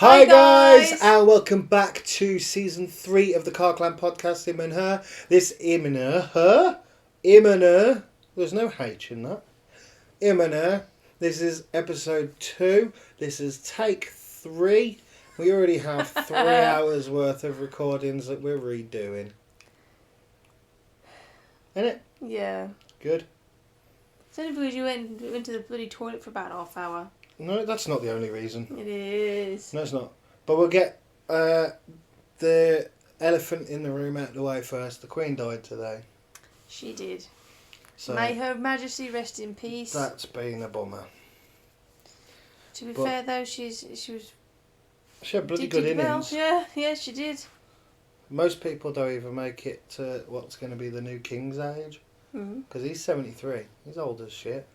Hi guys, and welcome back to season 3 of the Car Clan podcast. Him and her. There's no H in that. Him and her. This is episode 2. This is take 3. We already have 3 hours worth of recordings that we're redoing. Isn't it? Yeah. Good. It's only because you went to the bloody toilet for about half hour. No, that's not the only reason. It is. No, it's not. But we'll get the elephant in the room out of the way first. The Queen died today. She did. So May her Majesty rest in peace. That's been a bummer. To be fair though, she had bloody good innings. Well. Yeah, she did. Most people don't even make it to what's going to be the new King's age. Because he's 73. He's old as shit.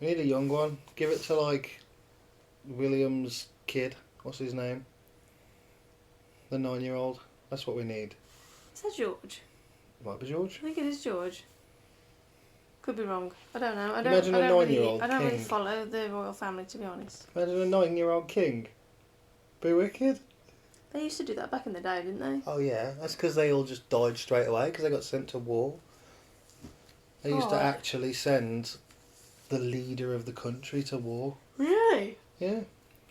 We need a young one. Give it to like William's kid. What's his name? The 9-year-old. That's what we need. Is that George? Might be George. I think it is George. Could be wrong. I don't know. I don't really follow the royal family, to be honest. Imagine a 9-year-old king. Be wicked. They used to do that back in the day, didn't they? Oh yeah, that's because they all just died straight away because they got sent to war. They used to actually send the leader of the country to war. Really? Yeah.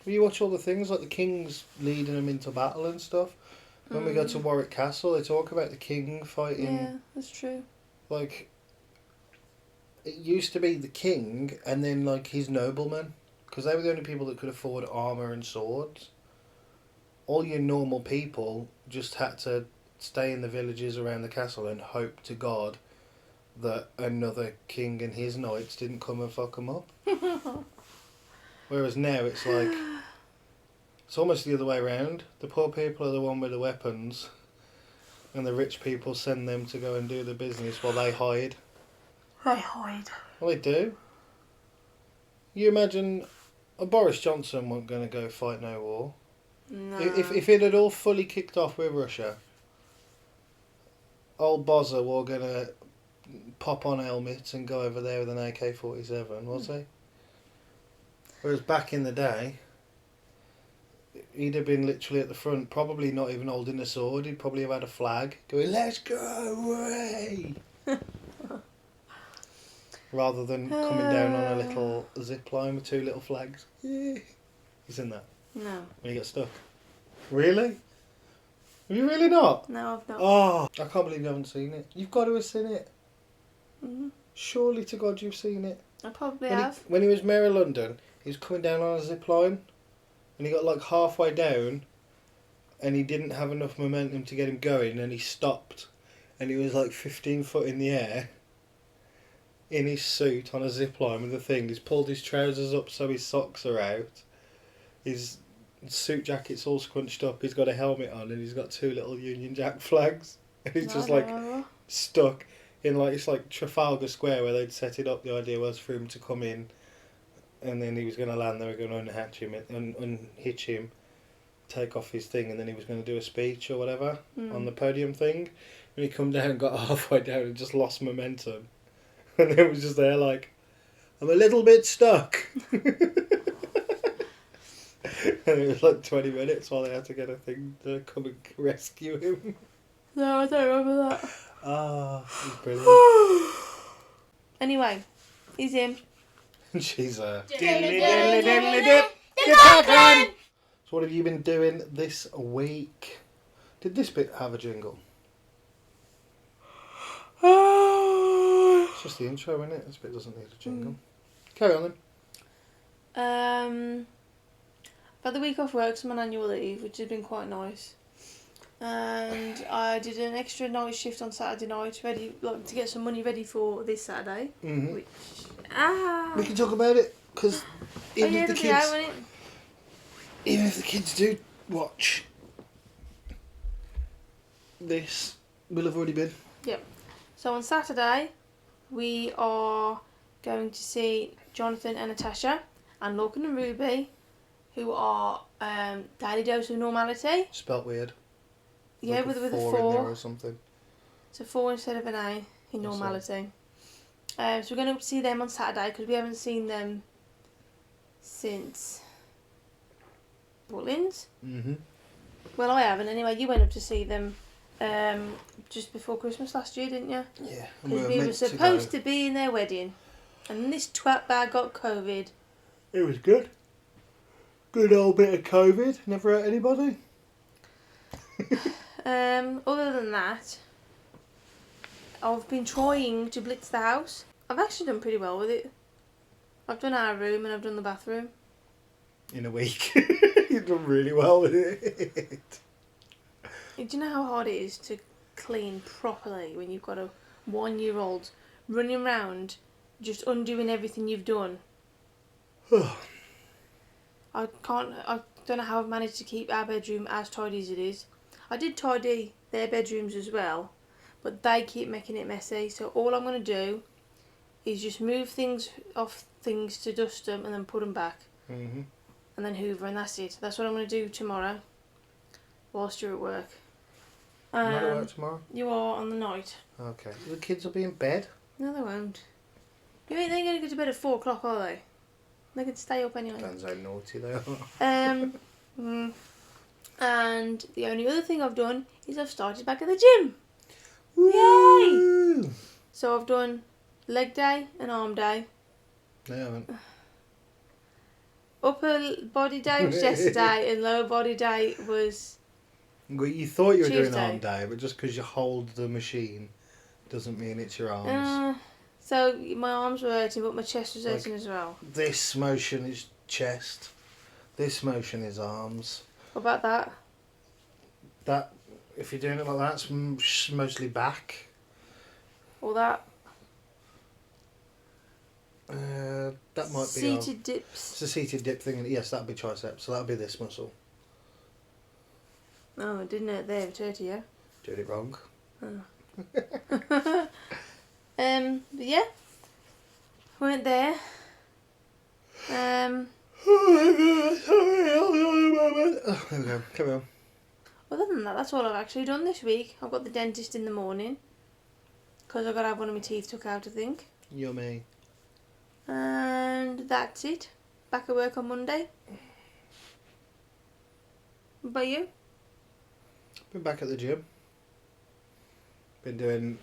Well, you watch all the things like the king's leading them into battle and stuff. When we go to Warwick Castle, they talk about the king fighting. Yeah, that's true. Like, it used to be the king and then like his noblemen, because they were the only people that could afford armour and swords. All your normal people just had to stay in the villages around the castle and hope to God that another king and his knights didn't come and fuck them up. Whereas now it's like, it's almost the other way around. The poor people are the one with the weapons and the rich people send them to go and do the business while they hide. They hide. Well, they do. You imagine Boris Johnson wasn't going to go fight no war. No. If it had all fully kicked off with Russia, old Bozza were going to pop on helmets and go over there with an AK-47, was he? Whereas back in the day, he'd have been literally at the front, probably not even holding a sword. He'd probably have had a flag going, "Let's go away!" Rather than coming down on a little zip line with 2 little flags. Yeah. You seen that? No. When he got stuck. Really? Have you really not? No, I've not. Oh, I can't believe you haven't seen it. You've got to have seen it. Mm-hmm. Surely to God you've seen it. I probably have. When he was Mayor of London, he was coming down on a zip line and he got like halfway down and he didn't have enough momentum to get him going and he stopped and he was like 15 foot in the air in his suit on a zip line with the thing. He's pulled his trousers up so his socks are out. His suit jacket's all scrunched up. He's got a helmet on and he's got 2 little Union Jack flags. And he's just like stuck in like, it's like Trafalgar Square where they'd set it up. The idea was for him to come in and then he was going to land. They were going to unhitch him, take off his thing, and then he was going to do a speech or whatever on the podium thing. And he come down and got halfway down and just lost momentum. And then was just there like, "I'm a little bit stuck." And it was like 20 minutes while they had to get a thing to come and rescue him. No, I don't remember that. Ah, he's brilliant. Anyway, he's him. And she's a... Diddly So what have you been doing this week? Did this bit have a jingle? It's just the intro, isn't it? This bit doesn't need a jingle. Carry on then. I've had the week off work, so I'm on annual leave, which has been quite nice. And I did an extra night shift on Saturday night, to get some money ready for this Saturday. Mm-hmm. Which we can talk about it because even if the kids do watch this, we'll have already been. Yep. So on Saturday, we are going to see Jonathan and Natasha and Lorcan and Ruby, who are Daily Dose of Normality. Spelt weird. Yeah, like with a 4 4 in there or something. It's a 4 instead of an A in Normality. So we're going to see them on Saturday because we haven't seen them since Butlins. Mm-hmm. Well, I haven't anyway. You went up to see them just before Christmas last year, didn't you? Yeah. Because we were supposed to be in their wedding. And this twat bag got COVID. It was good. Good old bit of COVID. Never hurt anybody. Other than that, I've been trying to blitz the house. I've actually done pretty well with it. I've done our room and I've done the bathroom. In a week. You've done really well with it. Do you know how hard it is to clean properly when you've got a 1-year-old running around just undoing everything you've done? I don't know how I've managed to keep our bedroom as tidy as it is. I did tidy their bedrooms as well, but they keep making it messy. So all I'm going to do is just move things off things to dust them and then put them back. Mm-hmm. And then hoover, and that's it. That's what I'm going to do tomorrow whilst you're at work. Not at work tomorrow? You are on the night. Okay. The kids will be in bed? No, they won't. You ain't, they're going to go to bed at 4 o'clock, are they? They can stay up anyway. Depends how naughty they are. And the only other thing I've done is I've started back at the gym. Woo! Yay! So I've done leg day and arm day. No, I haven't. Upper body day was yesterday and lower body day was Well, you thought you were doing Tuesday. arm day, but just because you hold the machine doesn't mean it's your arms. So my arms were hurting, but my chest was hurting Like- as well. This motion is chest. This motion is arms. What about that? That, if you're doing it like that, it's mostly back. Or that? That might be Seated dips. It's a seated dip thing. And yes, that'd be triceps. So that'd be this muscle. Oh, it didn't hurt there, it hurt you. Doing it wrong. But yeah, went there. There we go. Carry on. Other than that, that's all I've actually done this week. I've got the dentist in the morning because I've got to have one of my teeth took out, I think. Yummy. And that's it. Back at work on Monday. What about you? Been back at the gym. Been doing...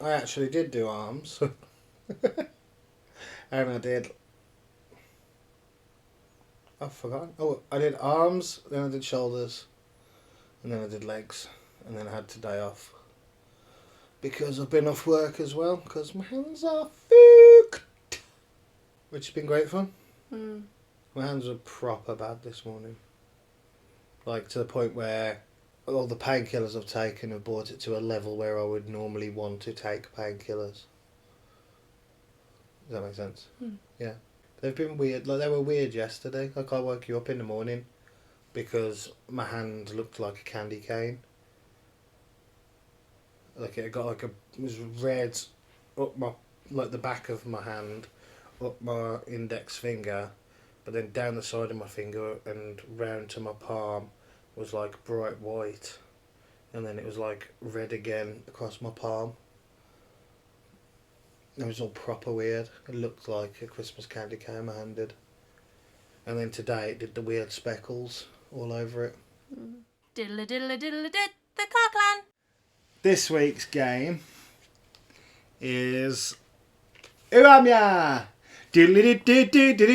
I actually did do arms. And I did... I've forgotten. Oh, I did arms, then I did shoulders, and then I did legs, and then I had today off. Because I've been off work as well, because my hands are fucked. Which has been great fun. My hands were proper bad this morning. Like, to the point where all the painkillers I've taken have brought it to a level where I would normally want to take painkillers. Does that make sense? Yeah. They've been weird. Like, they were weird yesterday. Like, I woke you up in the morning because my hand looked like a candy cane. Like, it got like it was red up my, like the back of my hand, up my index finger, but then down the side of my finger and round to my palm was like bright white, and then it was like red again across my palm. It was all proper weird. It looked like a Christmas candy cane my hand did. And then today it did the weird speckles all over it. Diddle diddle diddle did the car clan. This week's game is Uamya! Uamya!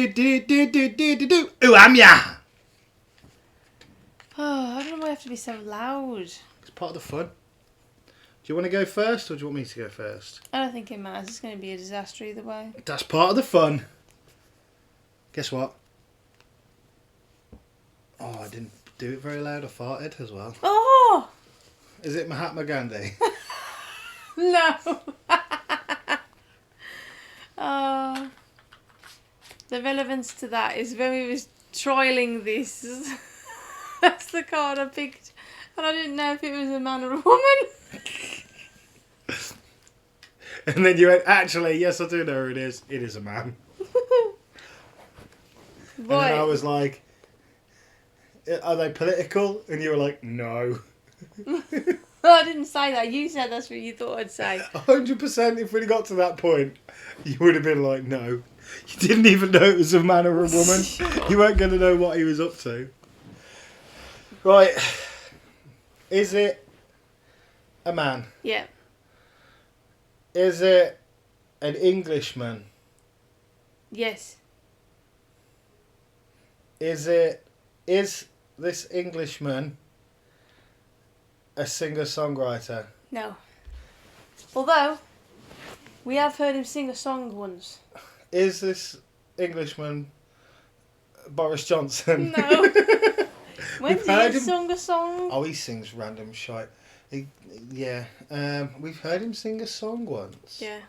Oh, I don't know why I have to be so loud. It's part of the fun. Do you want to go first, or do you want me to go first? I don't think it matters. It's going to be a disaster either way. That's part of the fun. Guess what? Oh, I didn't do it very loud. I farted as well. Oh! Is it Mahatma Gandhi? No! Oh. The relevance to that is when we was trialling this. That's the card I picked. And I didn't know if it was a man or a woman. And then you went, actually, yes, I do know who it is. It is a man. And then I was like, are they political? And you were like, no. I didn't say that. You said that's what you thought I'd say. 100% if we'd got to that point, you would have been like, no. You didn't even know it was a man or a woman. You weren't going to know what he was up to. Right. Is it a man? Yeah. Is it an Englishman? Yes. Is this Englishman a singer-songwriter? No. Although, we have heard him sing a song once. Is this Englishman Boris Johnson? No. When We've heard he him- sung a song? Oh, he sings random shite. We've heard him sing a song once. Yeah.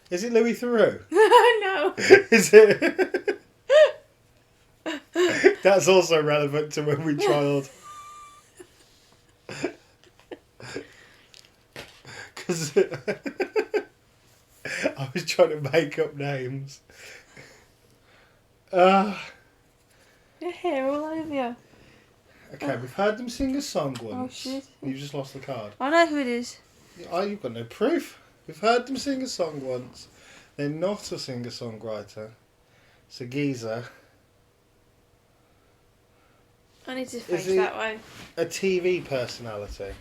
Is it Louis Theroux? No. Is it? That's also relevant to when we trialled. Because I was trying to make up names. Your hair all over you. Okay, we've heard them sing a song Oh once. shit. You just lost the card. I know who it is. Oh, you've got no proof. We've heard them sing a song once. They're not a singer-songwriter. It's a geezer. I need to think he- that way. A TV personality.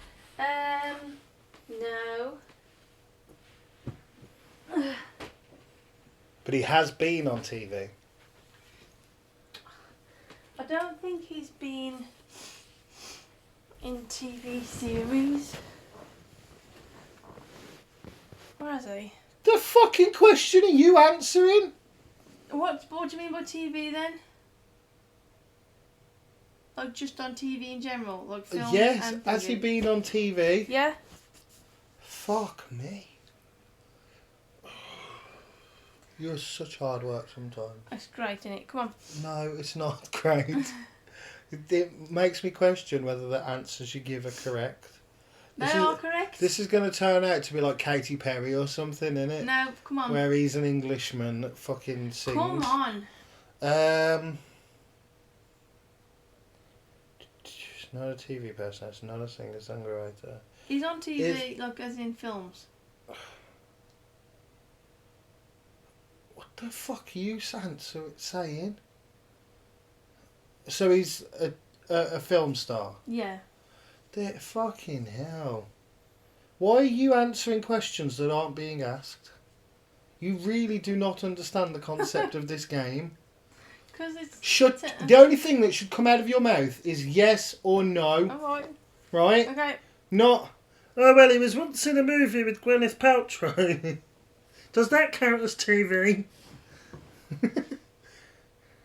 No. But he has been on TV. I don't think he's been in TV series. Where is he? The fucking question are you answering? What do you mean by TV then? Like just on TV in general, like film Yes, and has he TV? been on TV? Yeah. Fuck me. You're such hard work sometimes. That's great, isn't it? Come on. No, it's not great. It makes me question whether the answers you give are correct. They This are is- correct. This is going to turn out to be like Katy Perry or something, isn't it? No, come on. Where he's an Englishman that fucking sings. Come on. It's not a TV person. It's not a singer-songwriter. He's on TV, like as in films. What the fuck are you saying? So he's a film star. Yeah. Fucking hell. Why are you answering questions that aren't being asked? You really do not understand the concept of this game. Because it's... The only thing that should come out of your mouth is yes or no, Alright. right? Okay. Not, oh well, he was once in a movie with Gwyneth Paltrow. Does that count as TV?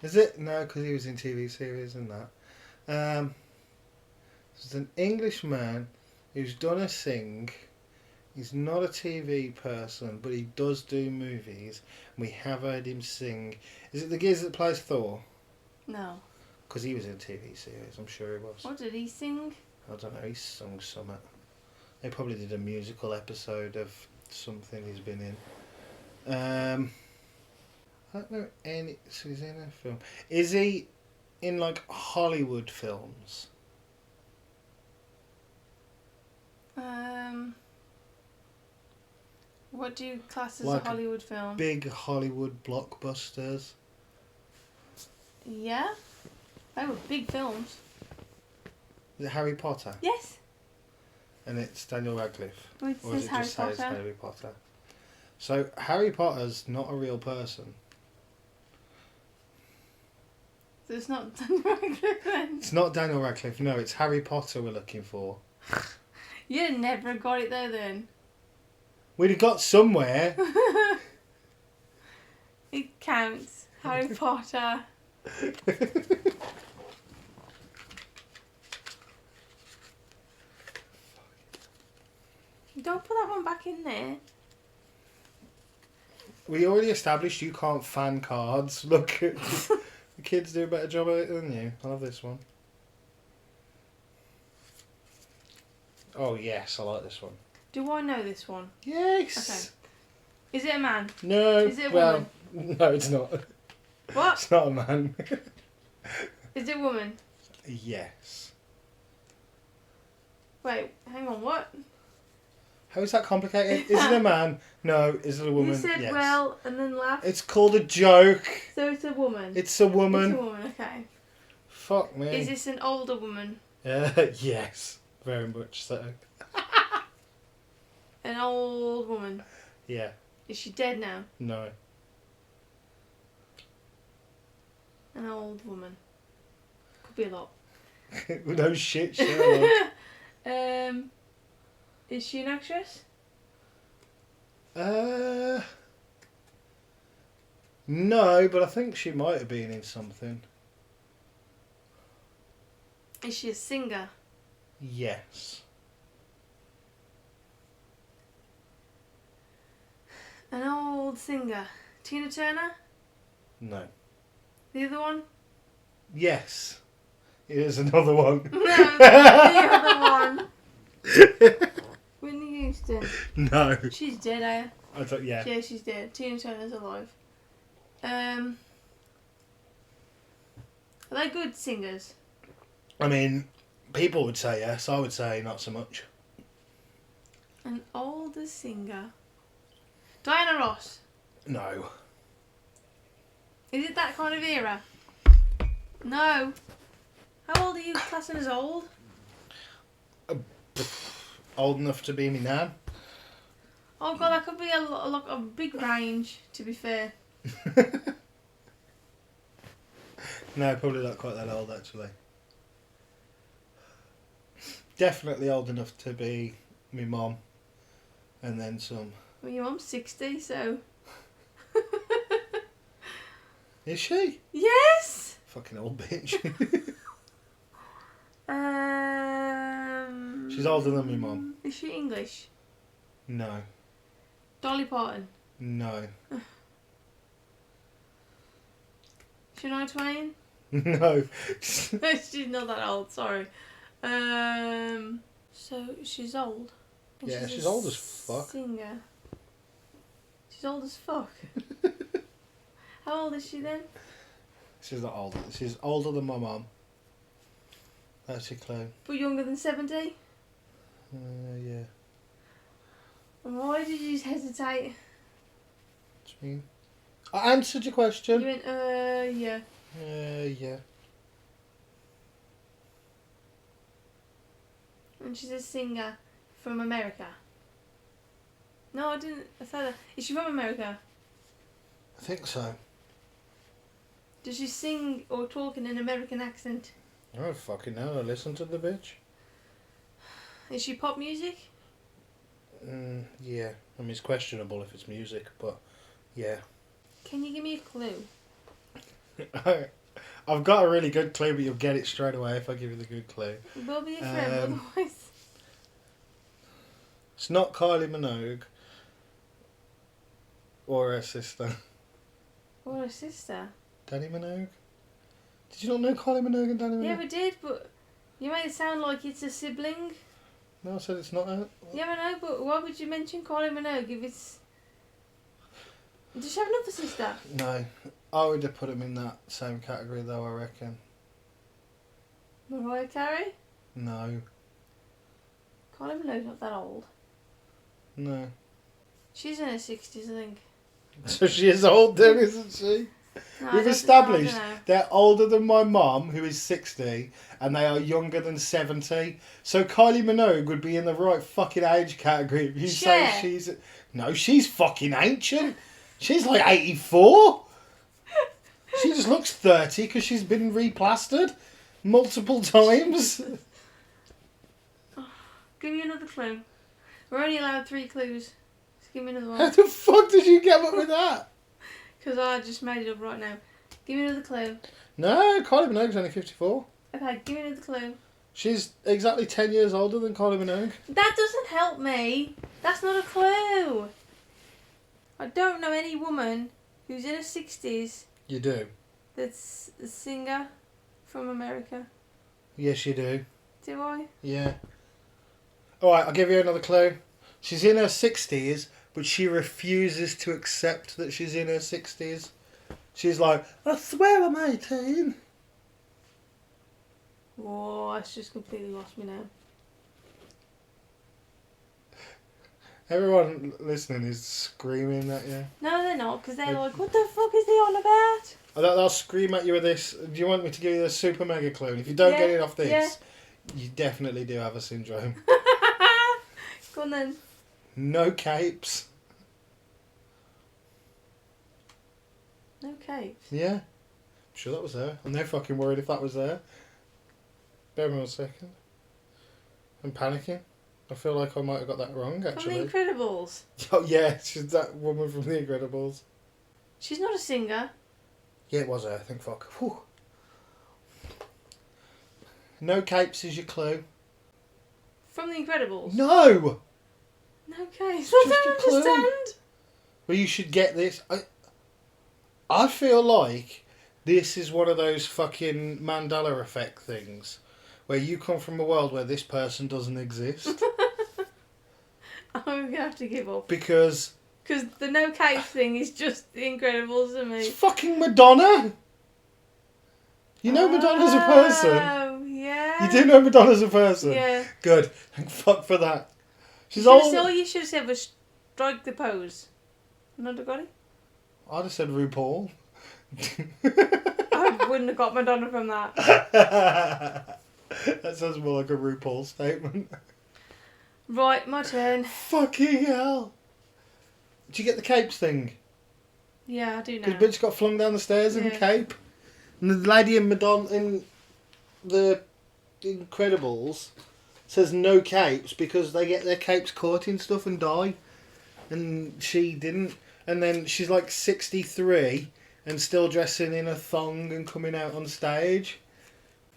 Is it? No, because he was in TV series and that. There's an Englishman who's done a sing. He's not a TV person, but he does do movies. We have heard him sing. Is it the geezer that plays Thor? No. Because he was in a TV series, I'm sure he was. What did he sing? I don't know, he sung something. They probably did a musical episode of something he's been in. I don't know any... So he's in a film. Is he in, like, Hollywood films? What do you class as Like a Hollywood film? Big Hollywood blockbusters? Yeah. They were big films. Is it Harry Potter? Yes. And it's Daniel Radcliffe? Well, it Or does says it Harry just say it's Potter. Harry Potter? So, Harry Potter's not a real person. So it's not Daniel Radcliffe then. It's not Daniel Radcliffe, no, it's Harry Potter we're looking for. You never got it there then. We'd have got somewhere. It counts. Harry Potter. Don't put that one back in there. We already established you can't fan cards. Look, the kids do a better job of it than you. I love this one. Oh yes, I like this one. Do I know this one? Yes. Is it a man? No. Is it a well, no, it's not. What? It's not a man. Is it a woman? Yes. Wait, hang on, what? How is that complicated? Is it a man? No. Is it a woman? You said yes. well and then laughed. It's called a joke. So it's a woman. It's a woman. It's a woman, okay. Fuck me. Is this an older woman? Yes. Very much so. An old woman? Yeah. Is she dead now? No. An old woman. Could be a lot. No shit, Sherlock. Is she an actress? No, but I think she might have been in something. Is she a singer? Yes. An old singer. Tina Turner? No. The other one? Yes. Here's another one. No, the other one. Whitney Houston. No. She's dead, eh? I thought, yeah. Yeah, she's dead. Tina Turner's alive. Are they good singers? I mean, people would say yes. I would say not so much. An older singer. Diana Ross. No. Is it that kind of era? No. How old are you classing as old? Old enough to be me nan. Oh god, that could be a big range, to be fair. No, probably not quite that old actually. Definitely old enough to be me mum, and then some. Well, your mum's 60, so... Is she? Yes! Fucking old bitch. She's older than me mum. Is she English? No. Dolly Parton. No. Shania Twain? No. She's not that old, sorry. So she's old. And Yeah, she's a old as fuck. Singer. She's old as fuck. How old is she then? She's not older. She's older than my mum. That's your clue. But younger than 70? Yeah. And why did you hesitate? What do you mean? I answered your question. You went, yeah. Yeah. And she's a singer from America. No, I didn't. I thought that. Is she from America? I think so. Does she sing or talk in an American accent? I don't fucking know. I listen to the bitch. Is she pop music? Yeah. I mean, it's questionable if it's music, but yeah. Can you give me a clue? I've got a really good clue, but you'll get it straight away if I give you the good clue. We'll be a friend otherwise. It's not Kylie Minogue or her sister. Or a sister. Danny Minogue? Did you not know Kylie Minogue and Danny Minogue? Yeah, we did, but you made it sound like it's a sibling. No, I said it's not her. Yeah, I know, but why would you mention Kylie Minogue if it's... Does she have another sister? No. I would have put him in that same category though, I reckon. Mariah Carey? No. Kylie Minogue's not that old. No. She's in her 60s, I think. So she is old then, isn't she? No, We've established they're older than my mum, who is 60, and they are younger than 70. So Kylie Minogue would be in the right fucking age category if you say she's... No, she's fucking ancient. She's like 84. She just looks 30 because she's been replastered multiple times. Give me another clue. We're only allowed 3 clues. Just give me another How one. the fuck did you come up with that? Because I just made it up right now. Give me another clue. No, Kylie Minogue's only 54. Okay, give me another clue. She's exactly 10 years older than Kylie Minogue. That doesn't help me. That's not a clue. I don't know any woman who's in her 60s You do? that's a singer from America. Yes, you do. Do I? Yeah. Alright, I'll give you another clue. She's in her 60s, but she refuses to accept that she's in her 60s. She's like, I swear I'm 18. Whoa, that's just completely lost me now. Everyone listening is screaming at you. No, they're not, because they're like, what the fuck is he on about? They'll scream at you with this. Do you want me to give you the super mega clue? And if you don't get it off this, you definitely do have a syndrome. Go on then. No capes. No capes. Yeah. I'm sure that was there. I'm no fucking worried if that was there. Bear with me 1 second. I'm panicking. I feel like I might have got that wrong, actually. From The Incredibles. Oh, yeah, she's that woman from The Incredibles. She's not a singer. Yeah, it was her, I think, fuck. Whew. No capes is your clue. From The Incredibles. No! No capes. I Just don't a clue. understand. Well, you should get this. I feel like this is one of those fucking Mandela effect things where you come from a world where this person doesn't exist. I'm going to have to give up. Because the no capes thing is just The Incredibles to me. it's fucking Madonna! You know Madonna's a person. Oh, yeah. You do know Madonna's a person? Yeah. Good. Thank fuck for that. She's All old. you should have said was strike the pose. Not got it? I'd have said RuPaul. I wouldn't have got Madonna from that. That sounds more like a RuPaul statement. Right, my turn. Fucking hell. Did you get the capes thing? Yeah, I do know. Because bitch got flung down the stairs in a cape. And the lady in Madonna in the Incredibles says no capes because they get their capes caught in stuff and die. And she didn't. And then she's like 63 and still dressing in a thong and coming out on stage.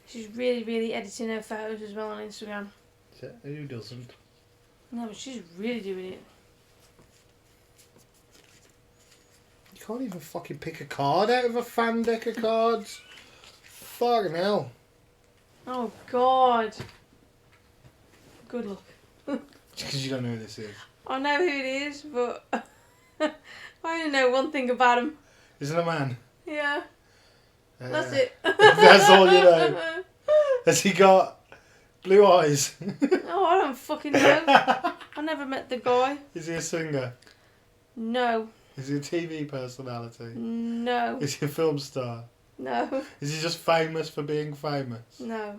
She's really, really editing her photos as well on Instagram. Who doesn't? No, but she's really doing it. You can't even fucking pick a card out of a fan deck of cards. Fucking hell. Oh, God. Good luck. Because you don't know who this is. I know who it is, but I only know one thing about him. Is it a man? Yeah. That's it. That's all you know. Has he got blue eyes? Oh, I don't fucking know. I never met the guy. Is he a singer? No. Is he a TV personality? No. Is he a film star? No. Is he just famous for being famous? No.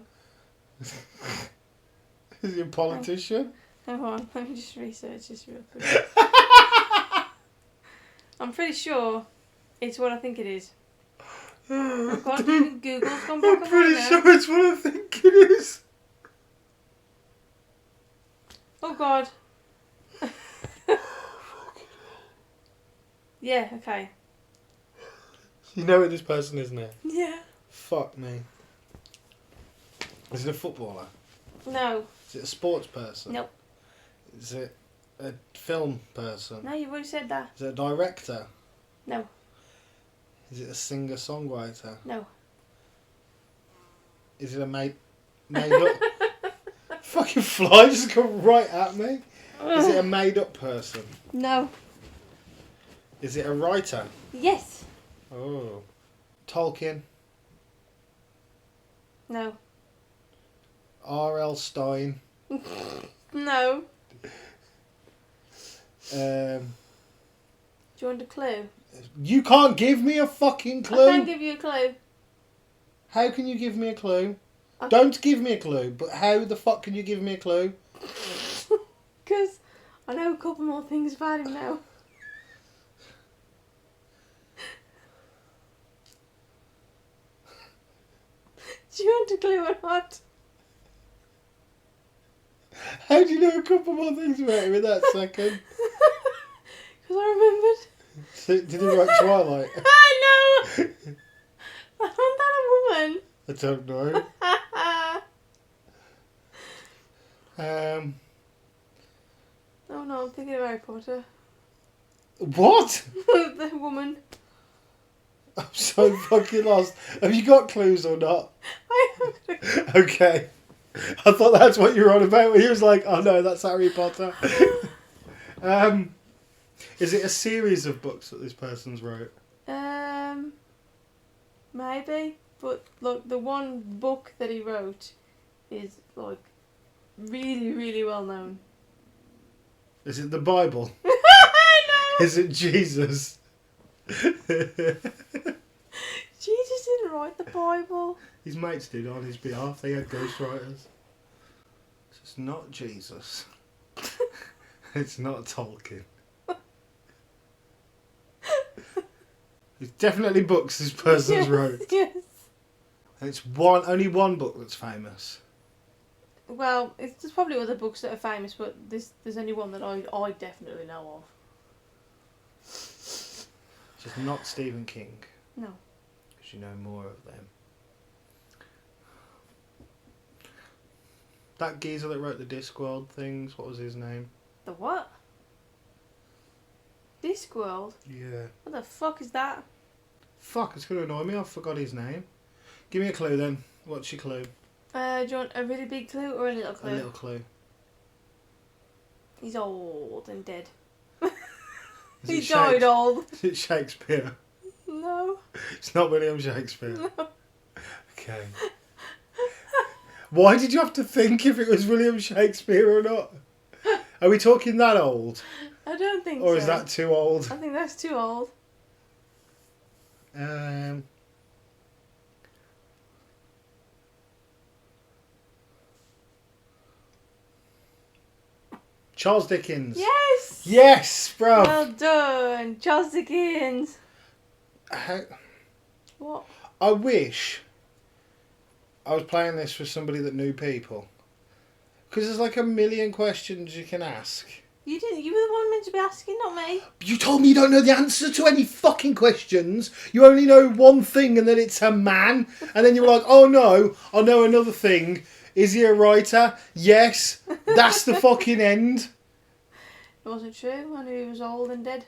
Is he a politician? Hang on, let me just research this real quick. I'm pretty sure it's what I think it is. I've got Google's gone back I'm on pretty now. sure it's what I think it is. Oh, God. Yeah, okay. You know who this person is now? Yeah. Fuck me. Is it a footballer? No. Is it a sports person? Nope. Is it a film person? No, you've already said that. Is it a director? No. Is it a singer-songwriter? No. Is it a made up... Fucking fly just come right at me. Is it a made up person? No. Is it a writer? Yes. Oh. Tolkien. No. R.L. Stein. No. Do Do you want a clue? you can't give me a fucking I clue. can't give you a clue. How can you give me a clue? I- Don't give me a clue, but how the fuck can you give me a clue? Because I know a couple more things about him now. Do you want a clue or not? How do you know a couple more things about him in that second? Because I remembered. So, did he write Twilight? I know! Wasn't that a woman? I don't know. Oh no, I'm thinking of Harry Potter. What? The woman. I'm so fucking lost. Have you got clues or not? I Okay. I thought that's what you were on about. He was like, oh no, that's Harry Potter. Is it a series of books that this person's wrote? Maybe. But look, the one book that he wrote is like really, really well known. Is it the Bible? No! Is it Jesus? Jesus didn't write the Bible. His mates did on his behalf. They had ghostwriters. It's not Jesus. It's not Tolkien. It's definitely books this person's wrote. Yes. And it's only one book that's famous. Well, there's probably other books that are famous, but there's only one that I definitely know of. It's just not Stephen King. No. Because you know more of them. That geezer that wrote the Discworld things, what was his name? The what? Discworld? Yeah. What the fuck is that? Fuck, it's going to annoy me. I forgot his name. Give me a clue then. What's your clue? Do you want a really big clue or a little clue? A little clue. He's old and dead. Is He it died old. Is it Shakespeare? No. It's not William Shakespeare. No. Okay. Why did you have to think if it was William Shakespeare or not? Are we talking that old? I don't think so. Or is that too old? I think that's too old. Charles Dickens. Yes! Yes, bro. Well done. Charles Dickens. What? I wish I was playing this with somebody that knew people. Because there's like a million questions you can ask. You didn't. You were the one meant to be asking, not me. You told me you don't know the answer to any fucking questions. You only know one thing and then it's a man. And then you were like, oh no, I know another thing. Is he a writer? Yes. That's the fucking end. It wasn't true. I knew he was old and dead.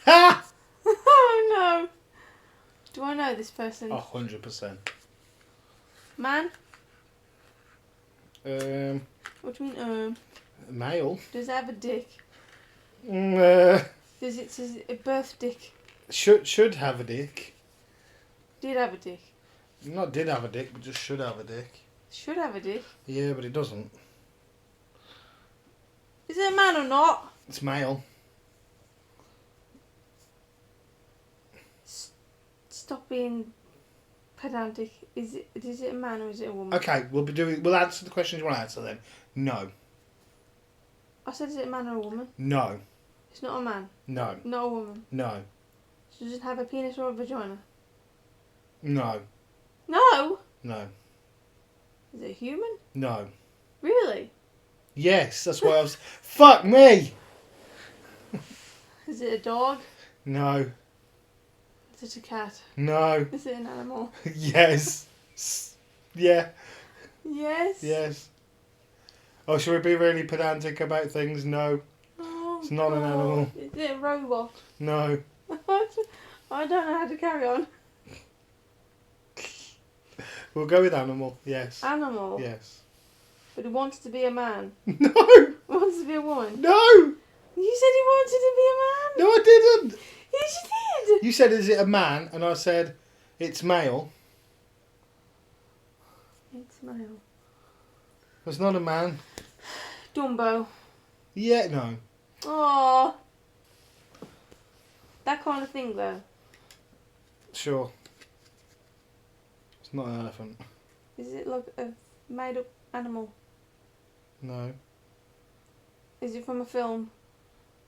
Ha! Oh no. Do I know this person? 100%. Man? Um, What do you mean, male. Does it have a dick? Does it a birth dick? Should have a dick. Did have a dick? Not did have a dick, but just should have a dick. Should have a dick. Yeah, but it doesn't. Is it a man or not? It's male. Stop being pedantic. Is it a man or is it a woman? Okay, we'll answer the questions you want to answer then. No. I said, is it a man or a woman? No. It's not a man. No. Not a woman. No. So does it have a penis or a vagina? No. No. No. Is it a human? No. Really? Yes, that's why I was... Fuck me! Is it a dog? No. Is it a cat? No. Is it an animal? Yes. Yeah. Yes. Yes. Oh, should we be really pedantic about things? No. Oh, It's not an animal. Is it a robot? No. I don't know how to carry on. We'll go with animal. Yes. Animal? Yes. But he wants to be a man. No. He wants to be a woman. No. You said he wanted to be a man? No, I didn't. Yes, you did. You said, is it a man? And I said, it's male. It's male. It's not a man. Dumbo. Yeah, no. Oh. That kind of thing, though. Sure. It's not an elephant. Is it like a made-up animal? No. Is it from a film?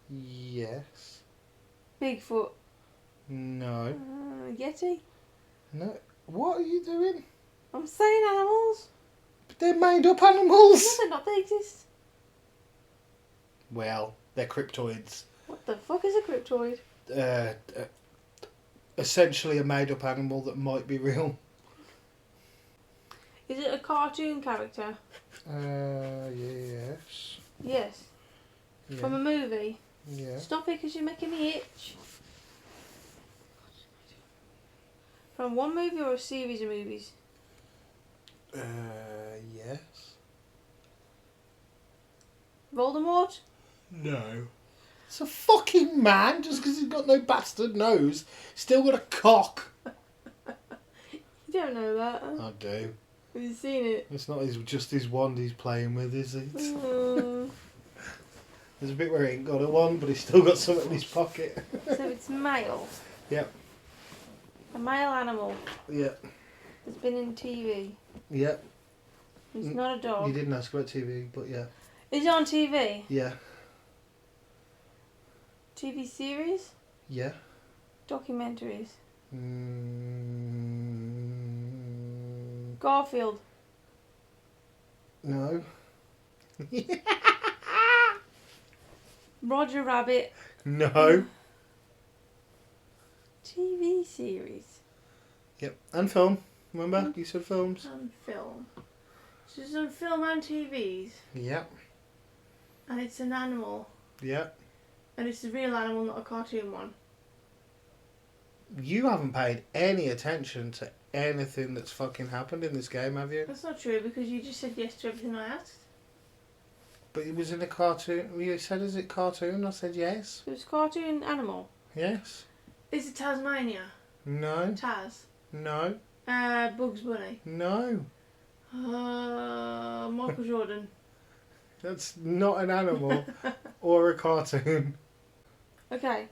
Yes. Bigfoot. No. Yeti. No. What are you doing? I'm saying animals. But they're made up animals. No, they're not. They exist. Well, they're cryptoids. What the fuck is a cryptoid? Essentially a made up animal that might be real. Is it a cartoon character? Yes. Yes. Yeah. From a movie? Yeah. Stop it because you're making me itch. From one movie or a series of movies? Yes. Voldemort? No. It's a fucking man, just because he's got no bastard nose. Still got a cock. You don't know that. I do. Have you seen it? It's not just his wand he's playing with, is it? There's a bit where he ain't got a wand, but he's still got something in his pocket. So it's male. Yep. A male animal. Yep. That's been in TV. Yep. It's not a dog. You didn't ask about TV, but yeah. Is it on TV? Yeah. TV series? Yeah. Documentaries? Mm, Garfield? no. Roger Rabbit? No. TV series? Yep. And film. Remember? You said films? And film. So it's on film and TVs. Yep. And it's an animal. Yep. And it's a real animal, not a cartoon one. You haven't paid any attention to anything that's fucking happened in this game, have you? That's not true because you just said yes to everything I asked. But it was in a cartoon. You said, is it cartoon? I said yes. So it's a cartoon animal. Yes. Is it Tasmania? No. Taz? No. Bugs Bunny? No. Michael Jordan? That's not an animal or a cartoon. Okay.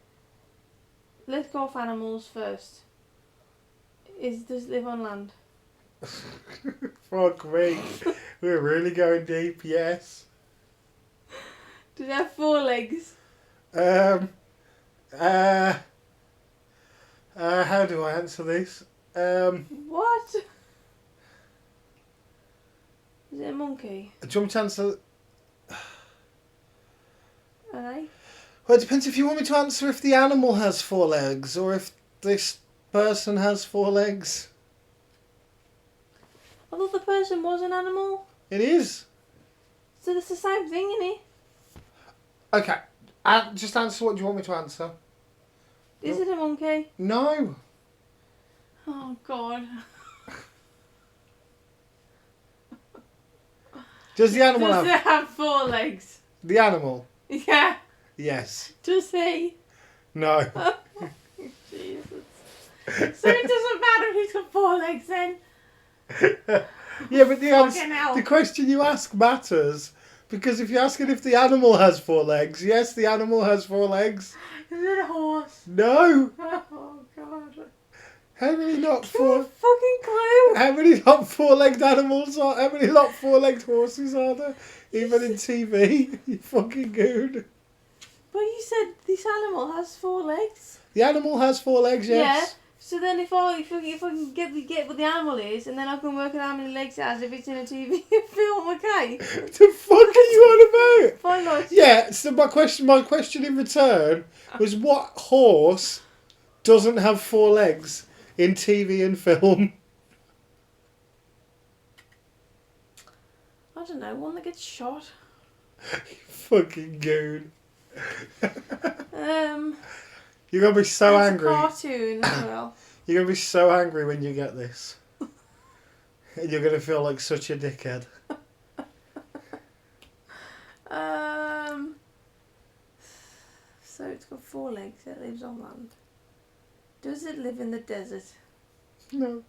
Let's go off animals first. Does it live on land? Fuck me. We're really going deep, yes. Does it have 4 legs? How do I answer this? What? Is it a monkey? Do you want me to answer? Aye. Well, it depends if you want me to answer if the animal has 4 legs or if this person has 4 legs. I thought the person was an animal. It is. So it's the same thing, isn't it? Okay. Just answer what do you want me to answer. Is it a monkey? No. Oh, God. Does the animal Does have... it have 4 legs? The animal? Yeah. Yes. Does he? No. Jesus. So it doesn't matter if he's got 4 legs then? Yeah, but the Fucking hell. the question you ask matters. Because if you're asking if the animal has 4 legs, yes, the animal has 4 legs. Is it a horse? No. Oh, God. How many not Give me a 4... fucking clue. How many not 4-legged animals are... How many not 4-legged horses are there? Even in TV? You fucking goon. But you said this animal has 4 legs. The animal has 4 legs, yes. Yeah. So then if I can get what the animal is, and then I can work out how many legs it has if it's in a TV film, okay? The fuck are you on about? Fine, not. Yeah, so my question in return was what horse doesn't have 4 legs in TV and film? I don't know, one that gets shot. Fucking goon. You're going to be so It's angry. a cartoon as well. You're going to be so angry when you get this. And you're going to feel like such a dickhead. So it's got 4 legs, it lives on land. Does it live in the desert? No.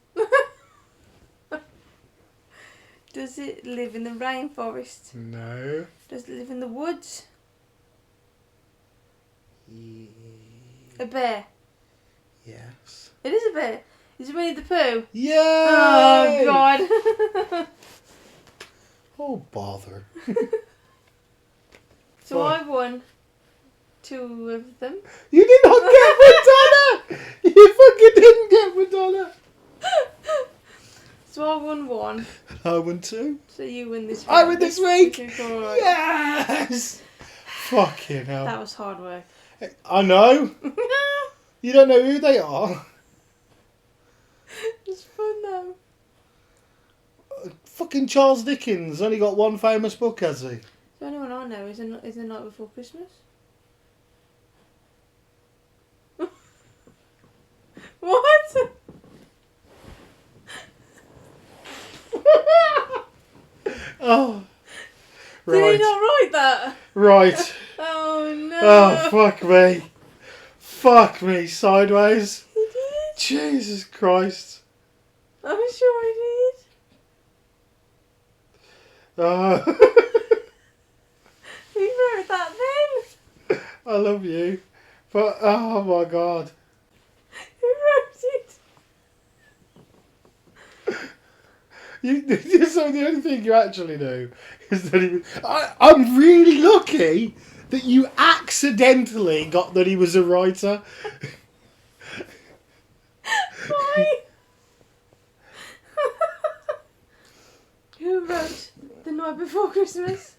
Does it live in the rainforest? No. Does it live in the woods? Yeah. A bear? Yes. It is a bear. Is it Winnie the Pooh? Yay! Oh, God. Oh, bother. So I won 2 of them. You did not get Madonna! You fucking didn't get Madonna! So I won 1. I won 2. So you win this week. I win this week! Which is all right. Yes! Fucking hell. That was hard work. I know. You don't know who they are. It's fun though. Fucking Charles Dickens only got 1 famous book, has he? The only one I know is The Night Before Christmas. What? Oh. Did he Right. not write that? Right. Oh no. Oh, fuck me. Fuck me sideways. He did? Jesus Christ. I'm sure he did. Oh, Who wrote that then? I love you. But, oh my God. Who wrote it? So the only thing you actually know is that he was... I'm really lucky that you accidentally got that he was a writer. Why? Who wrote The Night Before Christmas?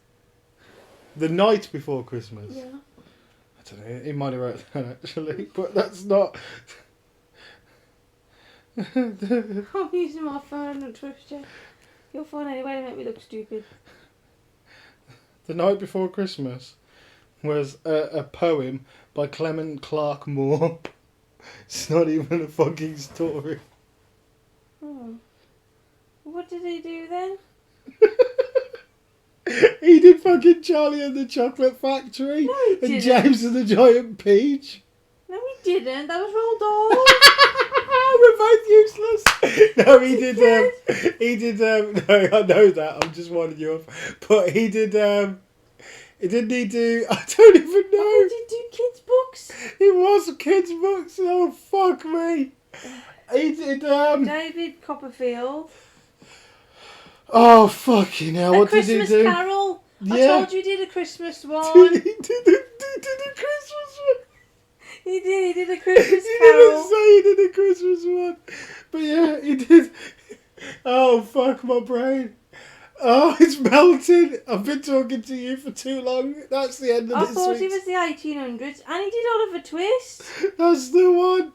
The Night Before Christmas. Yeah. I don't know, he might have wrote that actually, but that's not... I'm using my phone, I don't trust you. Your phone anyway to make me look stupid. The Night Before Christmas was a poem by Clement Clark Moore. It's not even a fucking story. Oh. What did he do then? He did fucking Charlie and the Chocolate Factory No, he and didn't. James and the Giant Peach. No, he didn't. That was Roald Dahl. We're both useless. No, he did. He did. No, I know that. I'm just winding you up. But he did. He didn't he do? I don't even know. Oh, did he do kids' books? It was kids' books. Oh fuck me. He did. David Copperfield. Oh fucking hell! What did he Christmas do? Carol. I Yeah. told you he did a Christmas one. He did a Christmas one. He did a Christmas He Carol. didn't say he did a Christmas one. But yeah, he did. Oh, fuck my brain. Oh, it's melting. I've been talking to you for too long. That's the end of I this thought it week's- was the 1800s, and he did Oliver Twist. That's the one.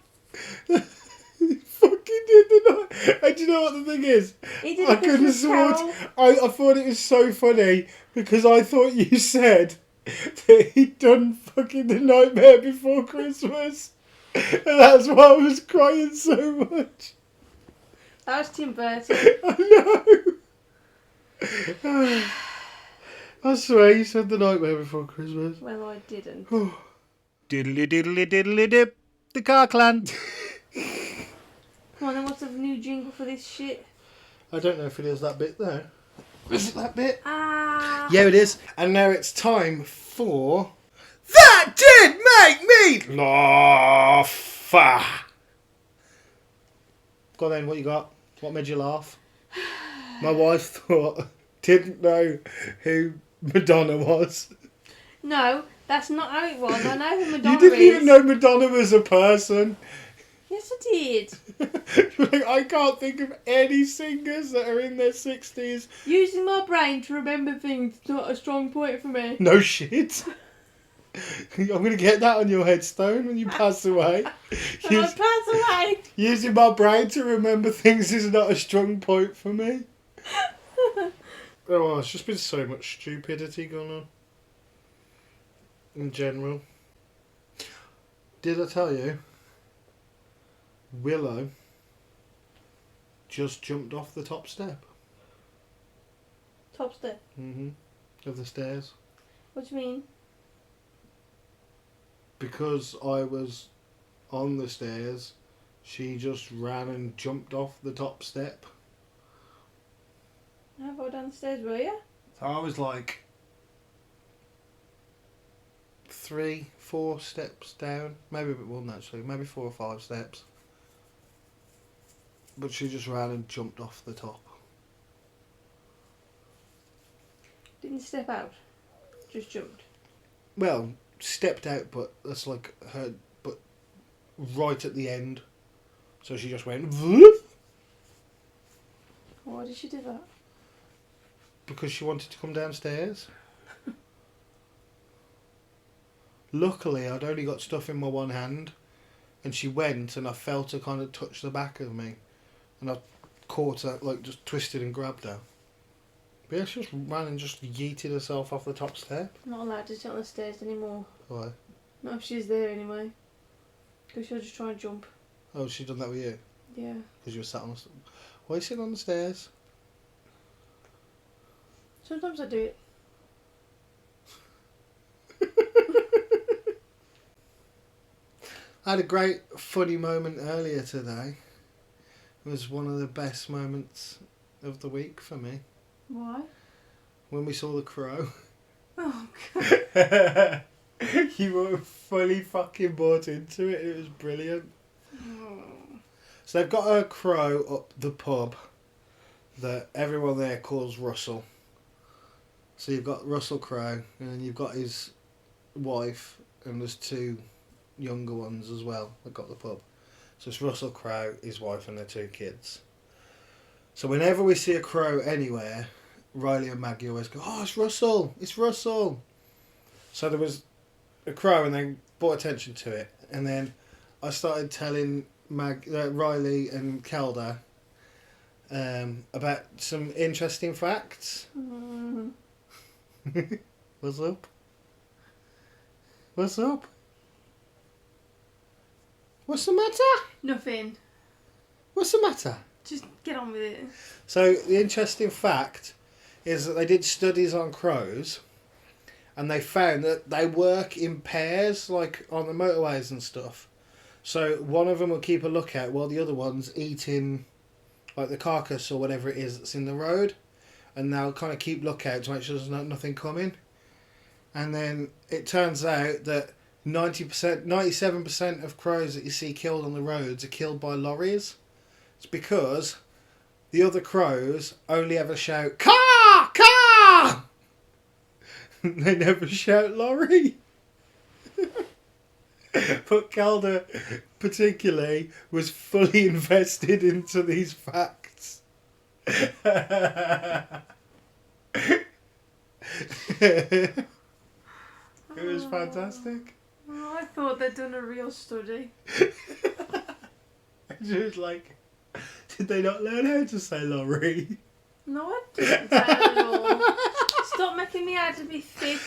He fucking did the night. And do you know what the thing is? He did I a couldn't have Christmas sworn. Carol. I thought it was so funny because I thought you said that he'd done fucking The Nightmare Before Christmas. And that's why I was crying so much. That was Tim Burton. I know. I swear you said The Nightmare Before Christmas. Well, I didn't. Diddly diddly diddly dip. The Car Clan. Come on, then what's the new jingle for this shit? I don't know if it is that bit there. Is it that bit? Ah. Yeah, it is. And now it's time for... That did make me laugh. Go on then, what you got? What made you laugh? My wife didn't know who Madonna was. No, that's not how it was. I know who Madonna You didn't is. even know Madonna was a person. Yes, I did. Like, I can't think of any singers that are in their 60s. Using my brain to remember things is not a strong point for me. No shit. I'm going to get that on your headstone when you pass away. When I pass away. Using my brain to remember things is not a strong point for me. Oh, well, it's just been so much stupidity going on. In general. Did I tell you? Willow just jumped off the top step. Top step. Of the stairs. What do you mean? Because I was on the stairs, she just ran and jumped off the top step. How far down the stairs were you? So I was like 3-4 steps down, maybe a bit more than that actually, maybe 4 or 5 steps. But she just ran and jumped off the top. Didn't step out. Just jumped. Well, stepped out, but that's like her, but right at the end. So she just went, "Vroom," Why did she do that? because she wanted to come downstairs. Luckily, I'd only got stuff in my one hand, and she went, and I felt her kind of touch the back of me, and I caught her, like, just twisted and grabbed her. But yeah, she just ran and just yeeted herself off the top step. I'm not allowed to sit on the stairs anymore. Why? Not if she's there anyway. Because she'll just try and jump. Oh, she done that with you? Yeah. Because you were sat on the... Why are you sitting on the stairs? Sometimes I do it. I had a great funny moment earlier today. It was one of the best moments of the week for me. Why? when we saw the crow. Oh, God. You were fully fucking bought into it. It was brilliant. Oh. So they've got a crow up the pub that everyone there calls Russell. So you've got Russell Crowe, and then you've got his wife, and there's two younger ones as well that got the pub. So it's Russell Crowe, his wife, and their two kids. So whenever we see a crow anywhere, Riley and Maggie always go, "Oh, it's Russell! It's Russell!" So there was a crow, and they brought attention to it, and then I started telling Riley and Kelda about some interesting facts. Mm. What's up? What's up? What's the matter? Nothing. What's the matter? Just get on with it. So the interesting fact is that they did studies on crows, and they found that they work in pairs, like on the motorways and stuff. So one of them will keep a lookout while the other one's eating, like the carcass or whatever it is that's in the road, and they'll kind of keep lookout to make sure there's nothing coming. And then it turns out that 97% of crows that you see killed on the roads are killed by lorries. It's because the other crows only ever shout, "Car! Car!" They never shout lorry. But Calder, particularly, was fully invested into these facts. It was fantastic. Oh, I thought they'd done a real study. She was like, did they not learn how to say lorry? No, I didn't at all. Stop making me out to be thick.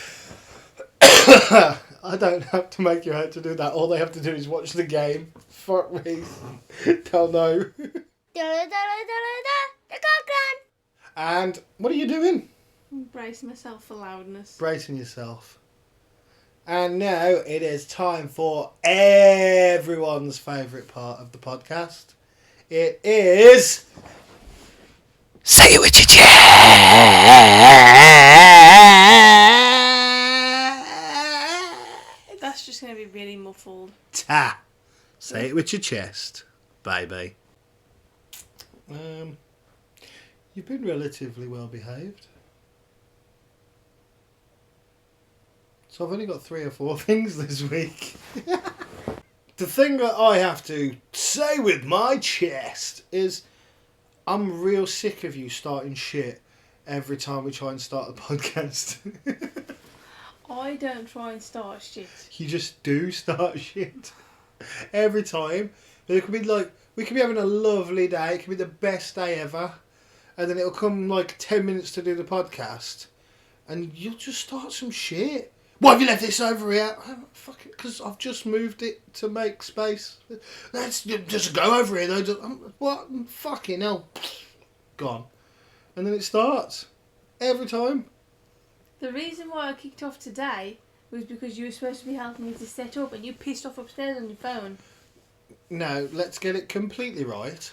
I don't have to make you out to do that. All they have to do is watch the game. Fuck me. They'll know. And what are you doing? I'm bracing myself for loudness. Bracing yourself. And now it is time for everyone's favourite part of the podcast. It is... Say it with your chest! That's just going to be really muffled. Ta! Say it with your chest, baby. You've been relatively well behaved. So I've only got 3 or 4 things this week. The thing that I have to say with my chest is I'm real sick of you starting shit every time we try and start a podcast. I don't try and start shit. You just do start shit. Every time. It could be like, we could be having a lovely day, it could be the best day ever, and then it'll come like 10 minutes to do the podcast, and you'll just start some shit. Why have you left this over here? Oh, fuck it, because I've just moved it to make space. Let's just go over here though. What? Fucking hell. Gone. And then it starts. Every time. The reason why I kicked off today was because you were supposed to be helping me to set up and you pissed off upstairs on your phone. Now, let's get it completely right.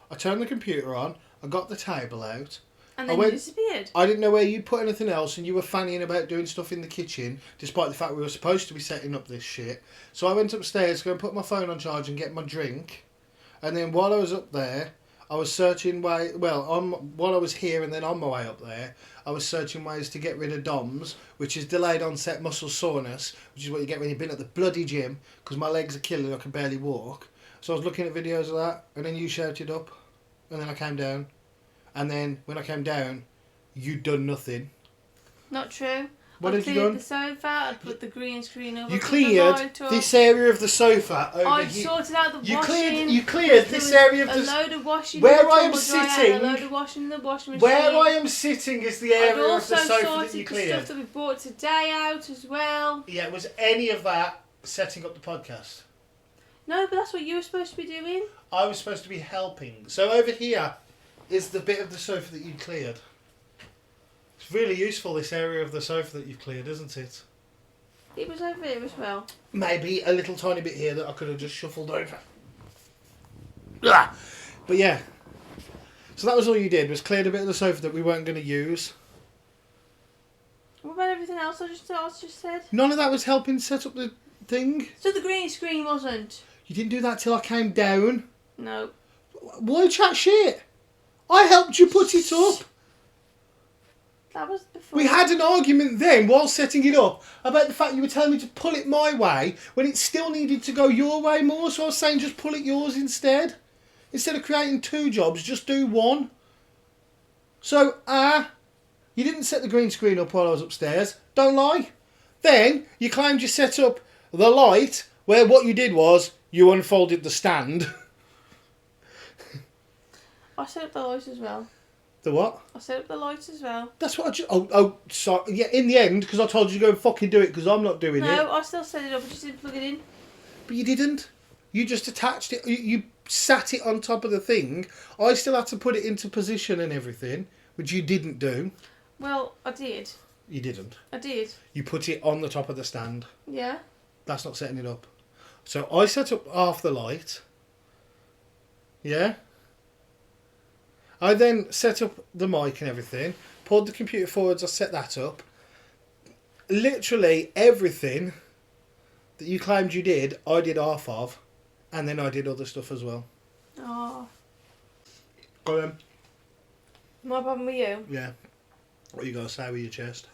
I turned the computer on, I got the table out. And then you disappeared. I didn't know where you'd put anything else, and you were fannying about doing stuff in the kitchen, despite the fact we were supposed to be setting up this shit. So I went upstairs to go and put my phone on charge and get my drink. And then while I was up there, I was searching while I was here and then on my way up there, I was searching ways to get rid of DOMS, which is delayed onset muscle soreness, which is what you get when you've been at the bloody gym, because my legs are killing, I can barely walk. So I was looking at videos of that, and then you shouted up, and then I came down. And then when I came down, you'd done nothing. Not true. What I had you cleared done? the sofa, I put the green screen over. You cleared this area of the sofa over I here. sorted out the washing. You cleared this area of the sofa. A load of washing. Where I am a sitting. load of washing in the washing machine. Where I am sitting is the area of the sofa that you I've also sorted the cleared. stuff that we bought today out as well. Yeah, was any of that setting up the podcast? No, but that's what you were supposed to be doing. I was supposed to be helping. So over here is the bit of the sofa that you cleared. It's really useful, this area of the sofa that you've cleared, isn't it? It was over here as well. Maybe a little tiny bit here that I could have just shuffled over. But yeah. So that was all you did, was cleared a bit of the sofa that we weren't going to use. everything else I just said. None of that was helping set up the thing. So the green screen wasn't. You didn't do that till I came down. No. Why chat shit? I helped you put it up. That was before. We had an argument then while setting it up about the fact you were telling me to pull it my way when it still needed to go your way more. So I was saying just pull it yours instead. Instead of creating 2 jobs, just do one. So, you didn't set the green screen up while I was upstairs. Don't lie. Then you claimed you set up the light where what you did was you unfolded the stand. I set up the lights as well. The what? I set up the lights as well. That's what I just... sorry. Yeah, in the end, because I told you to go and fucking do it because I'm not doing it. No, I still set it up. I just didn't plug it in. But you didn't. You just attached it. You sat it on top of the thing. I still had to put it into position and everything, which you didn't do. Well, I did. You didn't. I did. You put it on the top of the stand. Yeah. That's not setting it up. So I set up half the light. Yeah. I then set up the mic and everything. Pulled the computer forwards. I set that up. Literally everything that you claimed you did, I did half of. And then I did other stuff as well. Oh. Go then. My problem with you? Yeah. What you got to say with your chest?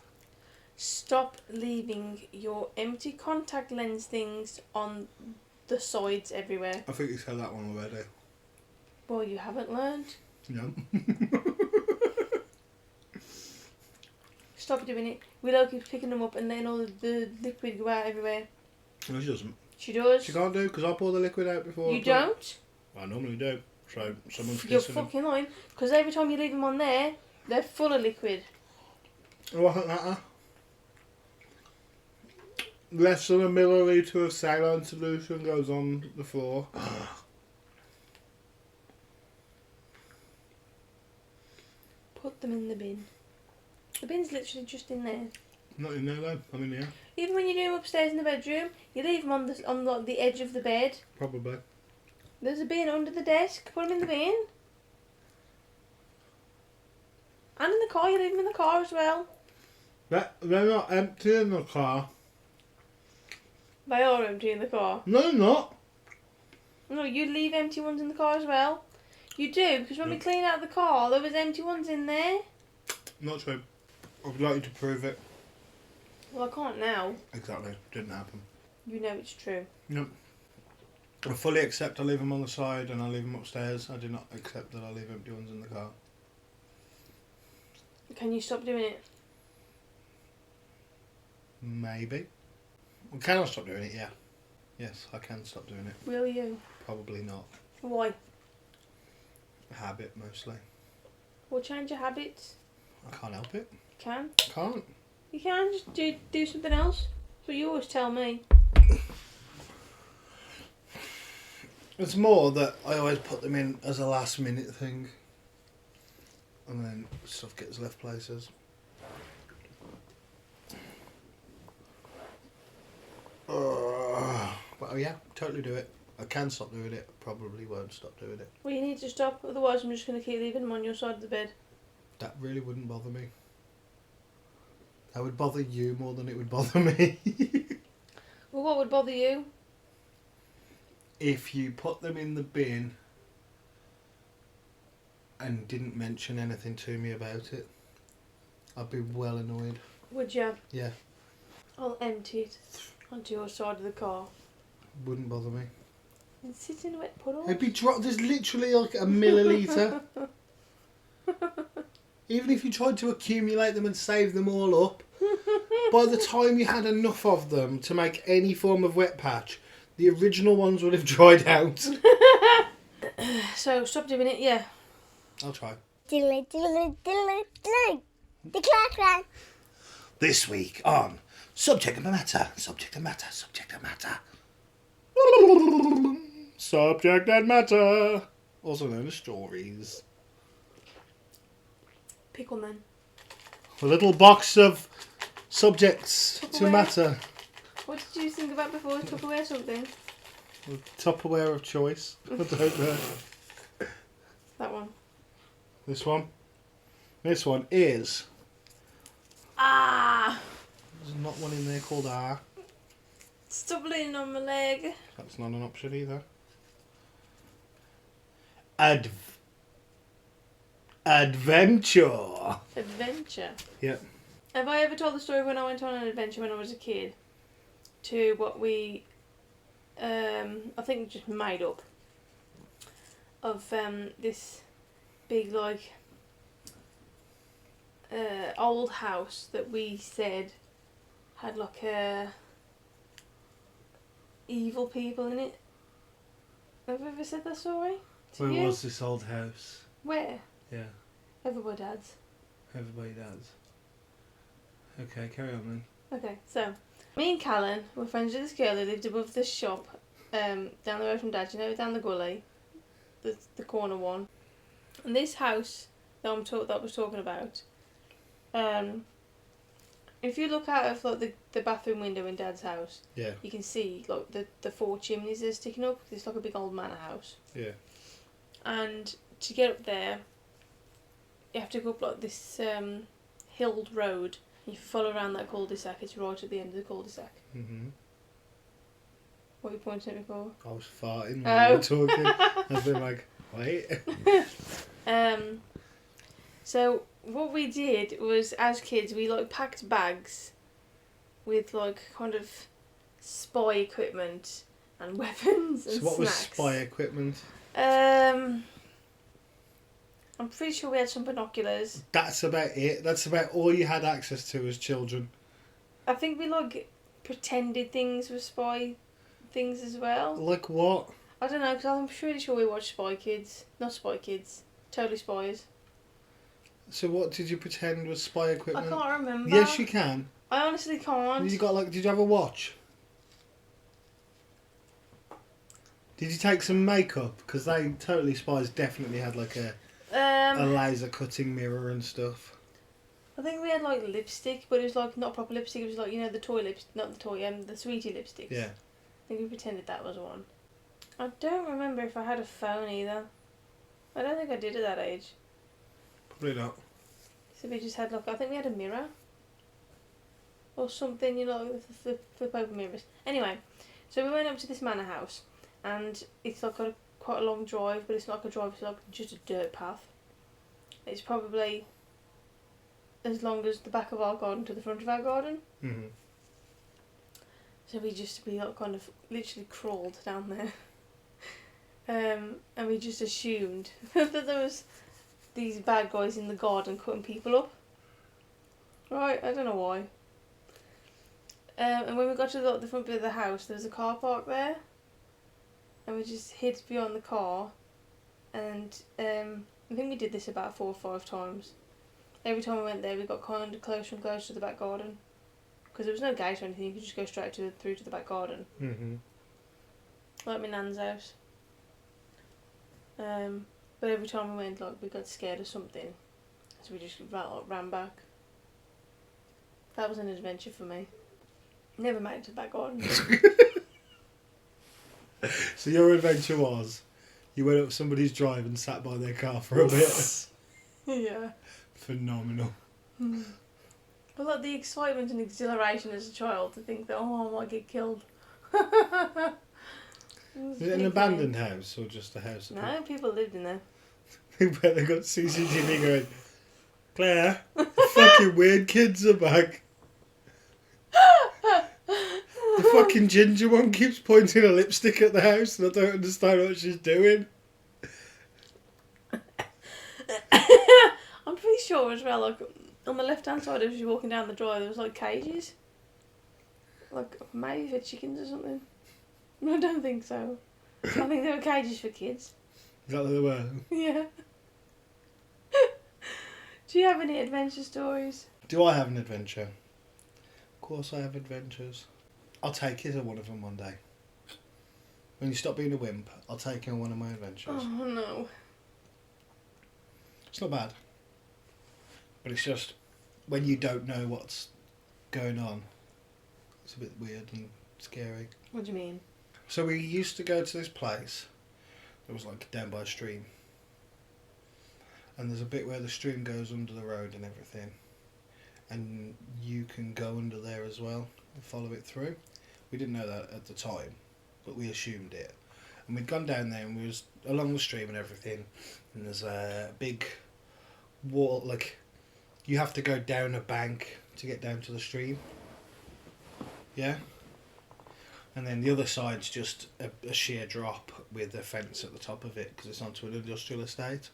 Stop leaving your empty contact lens things on the sides everywhere. I think you said that one already. Well, you haven't learned. No. Stop doing it. Willow keeps picking them up and letting all the liquid go out everywhere. No, she doesn't. She does. She can't do because I pour the liquid out before. You don't? I normally do. So someone's You're kissing them. fucking lying. Because every time you leave them on there, they're full of liquid. Oh, I think that. Less than a milliliter of saline solution goes on the floor. Put them in the bin. The bin's literally just in there. Not in there though. I'm in here. Even when you do them upstairs in the bedroom, you leave them on like, the edge of the bed. Probably. There's a bin under the desk. Put them in the bin. And in the car, you leave them in the car as well. They're not empty in the car. They are empty in the car. No, they're not. No, you leave empty ones in the car as well. You do, because when we clean out the car, there was empty ones in there. Not true. I would like you to prove it. Well, I can't now. Exactly. Didn't happen. You know it's true. Nope. I fully accept I leave them on the side and I leave them upstairs. I do not accept that I leave empty ones in the car. Can you stop doing it? Maybe. Well, can I stop doing it? Yeah. Yes, I can stop doing it. Will you? Probably not. Why? Habit, mostly. Well, change your habits. I can't help it. You can. Can't. You can just do something else. That's what you always tell me. It's more that I always put them in as a last minute thing. And then stuff gets left places. Well, yeah, totally do it. I can stop doing it. Probably won't stop doing it. Well, you need to stop. Otherwise, I'm just going to keep leaving them on your side of the bed. That really wouldn't bother me. That would bother you more than it would bother me. Well, what would bother you? If you put them in the bin and didn't mention anything to me about it, I'd be well annoyed. Would you? Yeah. I'll empty it onto your side of the car. Wouldn't bother me. And sit in a wet puddle. It'd be there's literally like a milliliter. Even if you tried to accumulate them and save them all up, by the time you had enough of them to make any form of wet patch, the original ones would have dried out. So, stop doing it, yeah. I'll try. Diddly, diddly, diddly, diddly. The crack. This week on Subject Matter, Subject Matter, Subject Matter. Subject and Matter. Also known as stories. Pickleman. A little box of subjects to Tupperware. matter. What did you think about before? Tupperware something? Tupperware of choice. I don't know. That one. This one? This one is... Ah! not one in there called R. Stop leaning on my leg. That's not an option either. Adventure. Adventure. Yep. Have I ever told the story when I went on an adventure when I was a kid? To what we, I think just made up. Of this big old house that we said had evil people in it. Have I ever said that story? Where was this old house? Where? Yeah. Over by Dad's. Everybody does. Okay, carry on Okay, so me and Callan were friends with this girl who lived above the shop, down the road from Dad. You know, down the gully, the corner one. And this house that I was talking about, if you look out of the bathroom window in Dad's house, Yeah. you can see the 4 chimneys that are sticking up. It's like a big old manor house. Yeah. And to get up there, you have to go up this hilled road. If you follow around that cul-de-sac, it's right at the end of the cul-de-sac. Mhm. What are you pointing at me for? I was farting when you were talking. I've been like, wait. So what we did was, as kids, we packed bags with kind of spy equipment and weapons and So what was snacks. spy equipment? I'm pretty sure we had some binoculars. That's about it. That's about all you had access to as children. I think we pretended things were spy things as well. Like what? I don't know, because I'm pretty sure we watched Spy Kids. Not Spy Kids. Totally Spies. So what did you pretend was spy equipment? I can't remember. Yes, you can. I honestly can't. Did you have a watch? Did you take some makeup? Because Totally Spies definitely had a laser cutting mirror and stuff. I think we had lipstick, but it was not proper lipstick. It was the toy lipstick, not the toy, the sweetie lipsticks. Yeah. I think we pretended that was one. I don't remember if I had a phone either. I don't think I did at that age. Probably not. So we just had I think we had a mirror. Or something, the flip over mirrors. Anyway, so we went up to this manor house, and it's got quite a long drive, but it's not a drive, it's just a dirt path. It's probably as long as the back of our garden to the front of our garden. Mhm. So we kind of literally crawled down there. And we just assumed that there was these bad guys in the garden cutting people up. Right, I don't know why. And when we got to the front bit of the house, there was a car park there. And we just hid behind the car. And I think we did this about 4 or 5 times. Every time we went there, we got kind of closer and closer to the back garden. Because there was no gate or anything, you could just go straight through to the back garden. Mhm. Like my nan's house. But every time we went, we got scared of something. So we just ran back. That was an adventure for me. Never made it to the back garden. So your adventure was, you went up somebody's drive and sat by their car for a bit. Yeah. Phenomenal. But the excitement and exhilaration as a child to think that, I might get killed. Is it an abandoned house or just a house? No, people lived in there. Where they got CCTV going, Claire, the fucking weird kids are back. The fucking ginger one keeps pointing a lipstick at the house and I don't understand what she's doing. I'm pretty sure as well, on the left hand side as you're walking down the drive, there was cages. Maybe for chickens or something. I don't think so. I think they were cages for kids. Is that what they were? Yeah. Do you have any adventure stories? Do I have an adventure? Of course I have adventures. I'll take you to one of them one day. When you stop being a wimp, I'll take you on one of my adventures. Oh no. It's not bad. But it's just, when you don't know what's going on, it's a bit weird and scary. What do you mean? So we used to go to this place that was down by a stream. And there's a bit where the stream goes under the road and everything. and you can go under there as well and follow it through. We didn't know that at the time, but we assumed it. And we'd gone down there and we was along the stream and everything, and there's a big wall, like you have to go down a bank to get down to the stream. Yeah? And then the other side's just a sheer drop with a fence at the top of it because it's onto an industrial estate.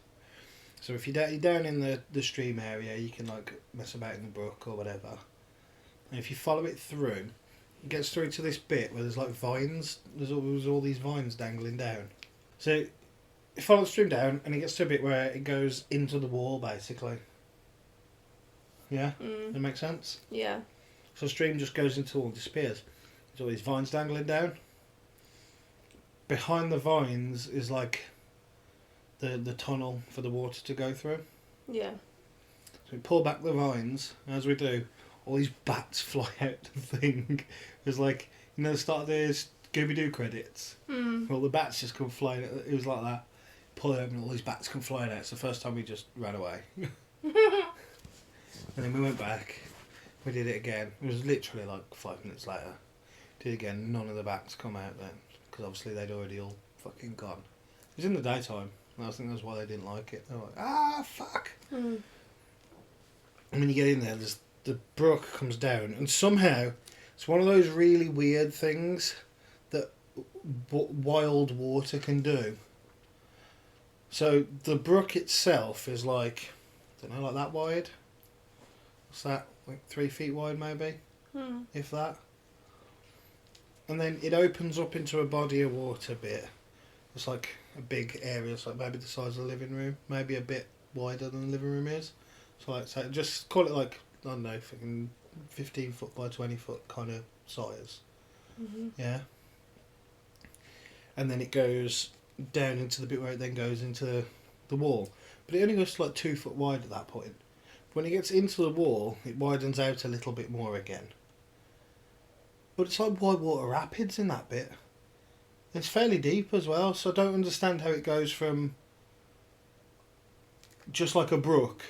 So if you're down in the stream area, you can like mess about in the brook or whatever. And if you follow it through, it gets through to this bit where there's like vines. There's all these vines dangling down. So you follow the stream down and it gets to a bit where it goes into the wall basically. Yeah? That makes sense? Yeah. So the stream just goes into the wall and disappears. There's all these vines dangling down. Behind the vines is like the tunnel for the water to go through. Yeah. So we pull back the vines, and as we do, all these bats fly out the thing. It was like, you know, the start of the Scooby-Doo credits. All the bats just come flying. It was like that. Pull it open, and all these bats come flying out. It's the first time we just ran away. And then we went back. We did it again. It was literally like 5 minutes later. Did it again. None of the bats come out then, because obviously they'd already all fucking gone. It was in the daytime. And I think that's why they didn't like it. They were like, fuck. And when you get in there, the brook comes down, and somehow it's one of those really weird things that wild water can do. So the brook itself is like, I don't know, like that wide. What's that? Like 3 feet wide, maybe, if that. And then it opens up into a body of water bit. It's like a big area. It's like maybe the size of the living room, maybe a bit wider than the living room is. So like, so just call it like, I don't know, fucking 15 foot by 20 foot kind of size. Yeah. And then it goes down into the bit where it then goes into the wall. But it only goes to like 2 foot wide at that point. When it gets into the wall, it widens out a little bit more again. But it's like whitewater rapids in that bit. It's fairly deep as well, so I don't understand how it goes from just like a brook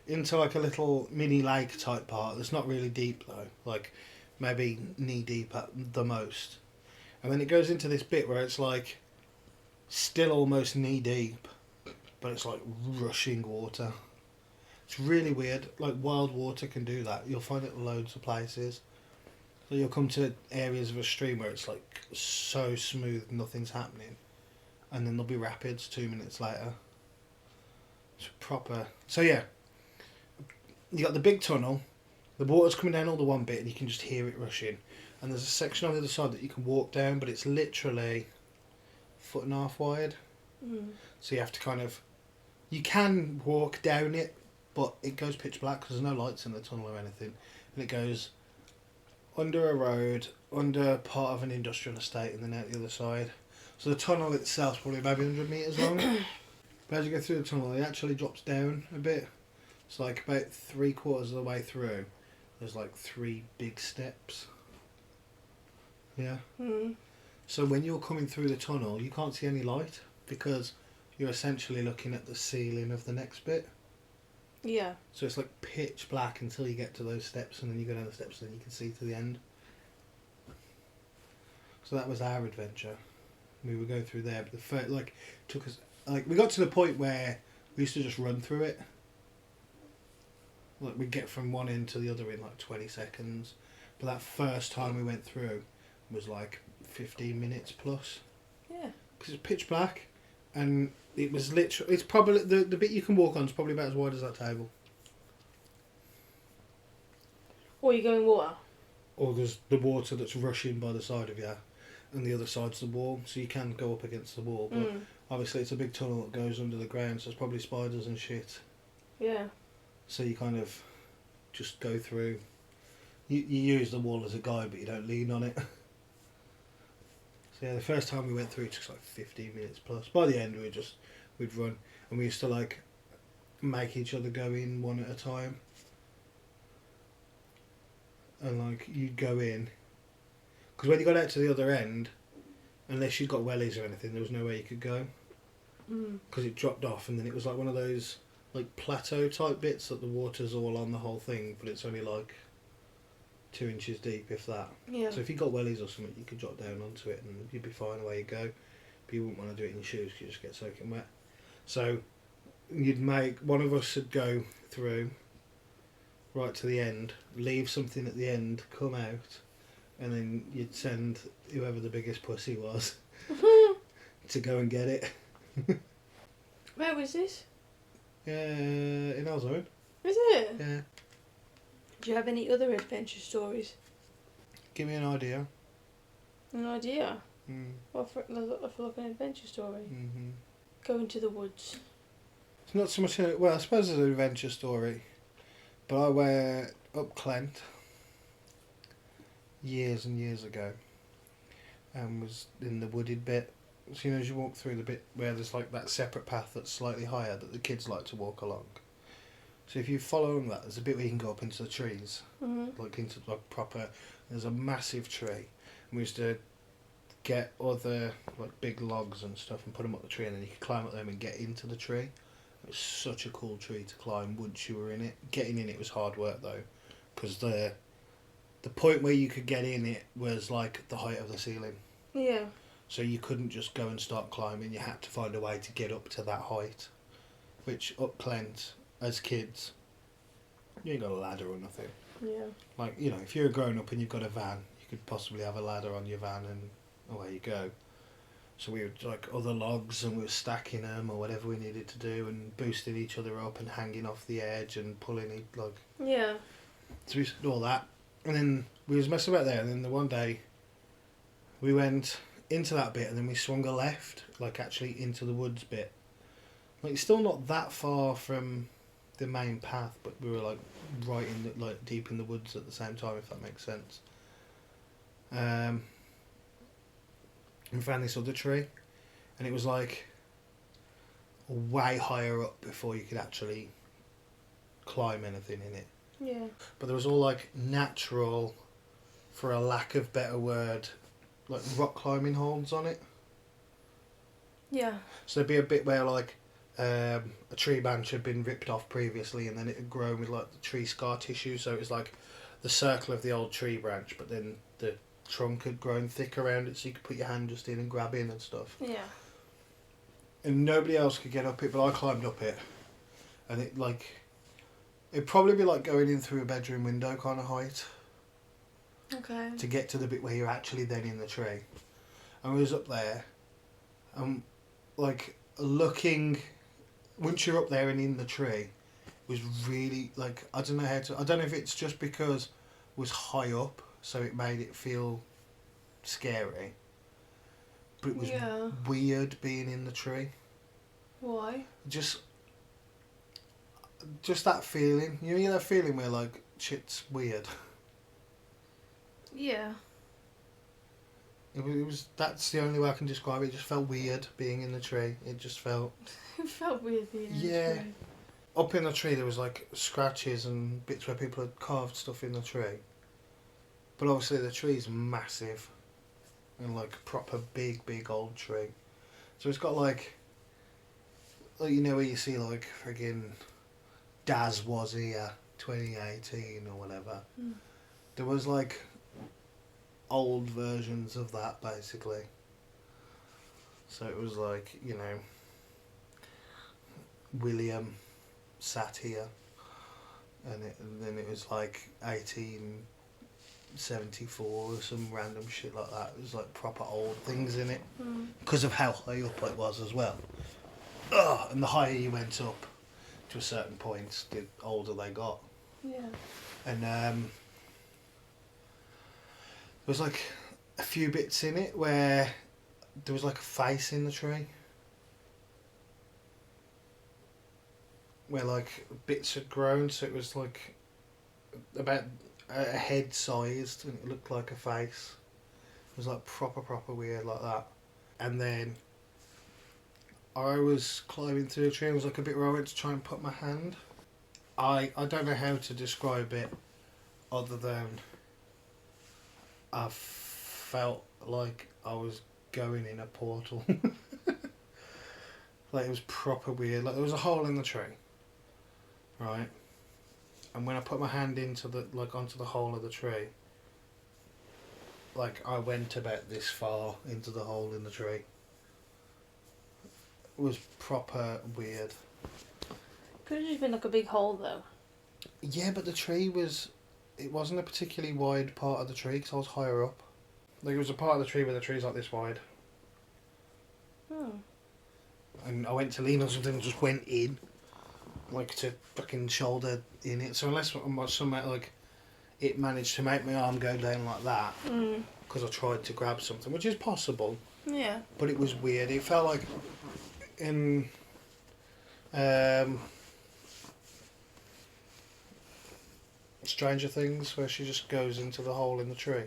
into like a little mini lake type part that's not really deep though, like maybe knee deep at the most. And then it goes into this bit where it's like still almost knee deep, but it's like rushing water. It's really weird. Like wild water can do that. You'll find it loads of places. So you'll come to areas of a stream where it's like so smooth, nothing's happening, and then there'll be rapids 2 minutes later. It's proper. So yeah, you got the big tunnel. The water's coming down all the one bit, and you can just hear it rushing. And there's a section on the other side that you can walk down, but it's literally 1.5 feet wide. So you have to kind of, you can walk down it, but it goes pitch black because there's no lights in the tunnel or anything, and it goes under a road, under part of an industrial estate, and then out the other side. So the tunnel itself is probably maybe 100 metres long. But as you go through the tunnel, it actually drops down a bit. It's like about 3/4 of the way through, there's like 3 big steps. Yeah. So when you're coming through the tunnel, you can't see any light because you're essentially looking at the ceiling of the next bit. Yeah. So it's like pitch black until you get to those steps, and then you go down the steps and then you can see to the end. So that was our adventure. We would go through there, but the first, like, took us, like, we got to the point where we used to just run through it. Like, we'd get from one end to the other in like 20 seconds. But that first time we went through was like 15 minutes plus. Yeah. Because it's pitch black, and it was literally, it's probably, the bit you can walk on is probably about as wide as that table. Or you go in water. Or there's the water that's rushing by the side of you, and the other side's the wall, so you can go up against the wall. But obviously it's a big tunnel that goes under the ground, so there's probably spiders and shit. Yeah. So you kind of just go through. You use the wall as a guide, but you don't lean on it. So yeah, the first time we went through it took like 15 minutes plus. By the end we'd run, and we used to like make each other go in one at a time. And like you'd go in, because when you got out to the other end, unless you'd got wellies or anything, there was no way you could go. Because it dropped off, and then it was like one of those like plateau type bits that the water's all on the whole thing, but it's only like 2 inches deep, if that. Yeah. So if you got wellies or something, you could drop down onto it and you'd be fine away you go. But you wouldn't want to do it in your shoes because you just get soaking wet. So one of us would go through right to the end, leave something at the end, come out, and then you'd send whoever the biggest pussy was to go and get it. Where was this? In our zone. Is it? Yeah. Do you have any other adventure stories? Give me an idea. An idea? Mm. What for like an adventure story? Mm-hmm. Go into the woods. It's not so much well, I suppose it's an adventure story, but I went up Clent years and years ago and was in the wooded bit. So as you walk through the bit where there's like that separate path that's slightly higher that the kids like to walk along. So if you follow on that, there's a bit where you can go up into the trees, like into like proper. There's a massive tree, and we used to get other like big logs and stuff and put them up the tree, and then you could climb up them and get into the tree. It was such a cool tree to climb once you were in it. Getting in it was hard work though, because the point where you could get in it was like the height of the ceiling. Yeah. So you couldn't just go and start climbing. You had to find a way to get up to that height, which up Clent as kids, you ain't got a ladder or nothing. Yeah. Like, you know, if you're a grown up and you've got a van, you could possibly have a ladder on your van and away you go. So we would like other logs and we were stacking them or whatever we needed to do and boosting each other up and hanging off the edge and pulling it like. Yeah. So we used to do all that, and then we was messing about there. And then the one day, we went into that bit and then we swung a left, like actually into the woods bit. Like it's still not that far from the main path, but we were like right in the, like deep in the woods at the same time, if that makes sense. We found this other tree, and it was like way higher up before you could actually climb anything in it. Yeah. But there was all like natural, for a lack of better word, like rock climbing holds on it. Yeah. So there'd be a bit where like a tree branch had been ripped off previously, and then it had grown with like the tree scar tissue. So it was like the circle of the old tree branch, but then the trunk had grown thick around it, so you could put your hand just in and grab in and stuff. Yeah. And nobody else could get up it, but I climbed up it, and it'd probably be like going in through a bedroom window kind of height. Okay. To get to the bit where you're actually then in the tree. And we was up there, and like looking, once you're up there and in the tree, was really like, I don't know if it's just because it was high up, so it made it feel scary. But it was weird being in the tree. Why? Just that feeling. You know that feeling where like shit's weird. Yeah. It was. That's the only way I can describe it. It just felt weird being in the tree. It just felt. It felt weird being in Yeah. the tree. Up in the tree there was like scratches and bits where people had carved stuff in the tree. But obviously the tree's massive. And like a proper big old tree. So it's got like you know where you see like friggin' Daz was here 2018 or whatever. Mm. There was like old versions of that basically. So it was like, you know, William sat here, and then it was like 1874 or some random shit like that. It was like proper old things in it because of how high up it was as well. And the higher you went up to a certain point, the older they got. Yeah. And there was like a few bits in it where there was like a face in the tree. Where like bits had grown, so it was like about a head sized, and it looked like a face. It was like proper weird like that. And then I was climbing through a tree, and it was like a bit where I went to try and put my hand. I don't know how to describe it other than I felt like I was going in a portal. Like it was proper weird. Like there was a hole in the tree, right? And when I put my hand into onto the hole of the tree, like I went about this far into the hole in the tree. It was proper weird. Could have just been like a big hole though. Yeah, but the tree it wasn't a particularly wide part of the tree because I was higher up. Like, it was a part of the tree where the tree's like this wide. Hmm. And I went to lean on something and just went in. Like, to fucking shoulder in it. So unless somehow, like, it managed to make my arm go down like that. Because I tried to grab something, which is possible. Yeah. But it was weird. It felt like in... Stranger Things, where she just goes into the hole in the tree.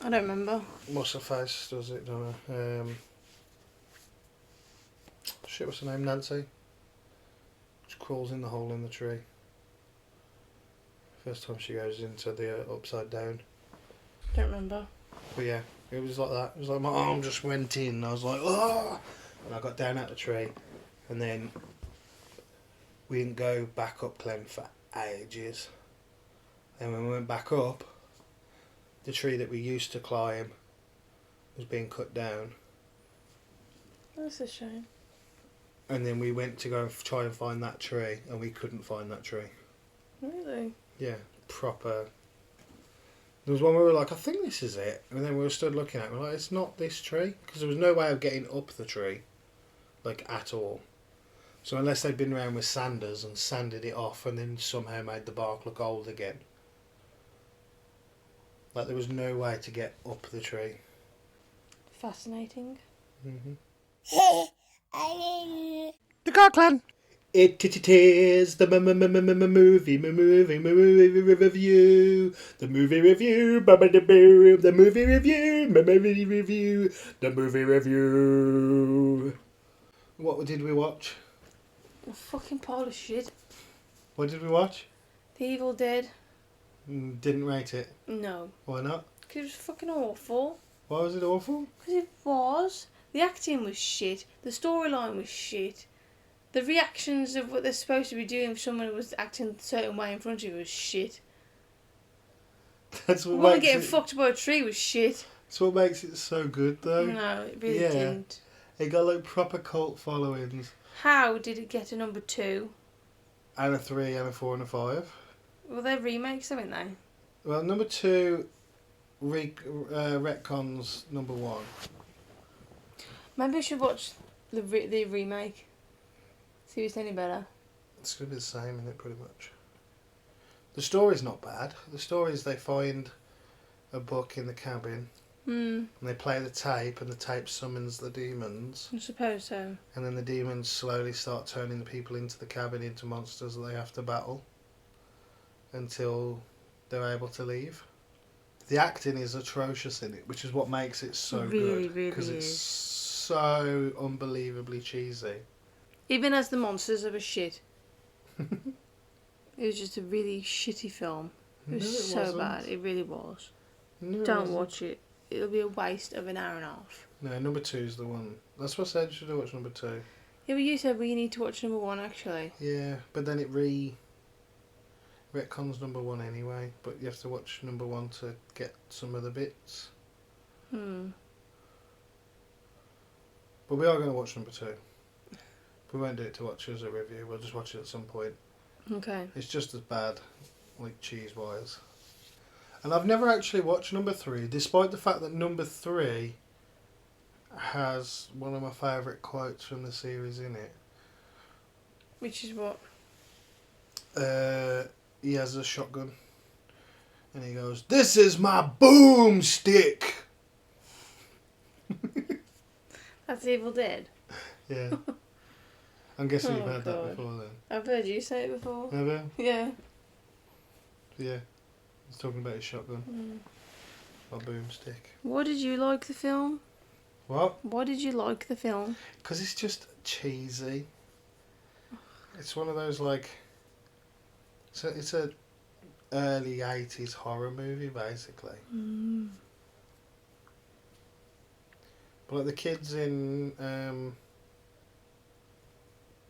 I don't remember. What's her face does it, don't I? Shit, what's her name? Nancy? She crawls in the hole in the tree. First time she goes into the upside down. Don't remember. But yeah, it was like that. It was like my arm just went in. I was like, oh! And I got down out the tree. And then we didn't go back up Glen for ages. And when we went back up, the tree that we used to climb was being cut down. That's a shame. And then we went to go and try and find that tree, and we couldn't find that tree. Really? Yeah, proper. There was one where we were like, I think this is it. And then we were stood looking at it, and we're like, it's not this tree. Because there was no way of getting up the tree, like, at all. So unless they'd been around with sanders and sanded it off and then somehow made the bark look old again. Like, there was no way to get up the tree. Fascinating. Mm-hmm. I The Car Clan! It is the movie review. The movie review. The movie review. The movie review. What did we watch? A fucking pile of shit. What did we watch? The Evil Dead. Didn't rate it. No. Why not? Because it was fucking awful. Why was it awful? Because it was. The acting was shit. The storyline was shit. The reactions of what they're supposed to be doing if someone was acting a certain way in front of you was shit. That's what Woman makes getting it. fucked by a tree was shit. That's what makes it so good, though. No, it really Yeah. didn't. It got like proper cult followings. How did it get a number 2? And a 3, and a 4, and a 5. Well, they're remakes, haven't they? Well, number 2 retcons number 1. Maybe we should watch the remake. See if it's any better. It's going to be the same, isn't it, pretty much? The story's not bad. The story is they find a book in the cabin, and they play the tape, and the tape summons the demons. I suppose so. And then the demons slowly start turning the people into the cabin into monsters that they have to battle until they're able to leave. The acting is atrocious in it, which is what makes it so Really, good. really Because it's is. so unbelievably cheesy. Even as the monsters, it was shit. It was just a really shitty film. It was No, so wasn't. bad. It really was. No, it Don't wasn't. watch it. It'll be a waste of an hour and a half. No, number 2's the one. That's what I said, you should watch number 2. Yeah, but you said we need to watch number 1 actually. Yeah, but then it retcons number 1 anyway, but you have to watch number 1 to get some of the bits. But we are going to watch number 2. We won't do it to watch as a review, we'll just watch it at some point. Okay. It's just as bad, like cheese-wise. And I've never actually watched number 3, despite the fact that number 3 has one of my favourite quotes from the series in it. Which is what? He has a shotgun. And he goes, "This is my boomstick!" That's Evil Dead. Yeah. I'm guessing you've Oh, heard God. that before then. I've heard you say it before. Have you? Yeah. Yeah. He's talking about his shotgun. My boomstick. Why did you like the film? What? Why did you like the film? Because it's just cheesy. It's one of those, like... It's a early 80s horror movie, basically. But like the kids in...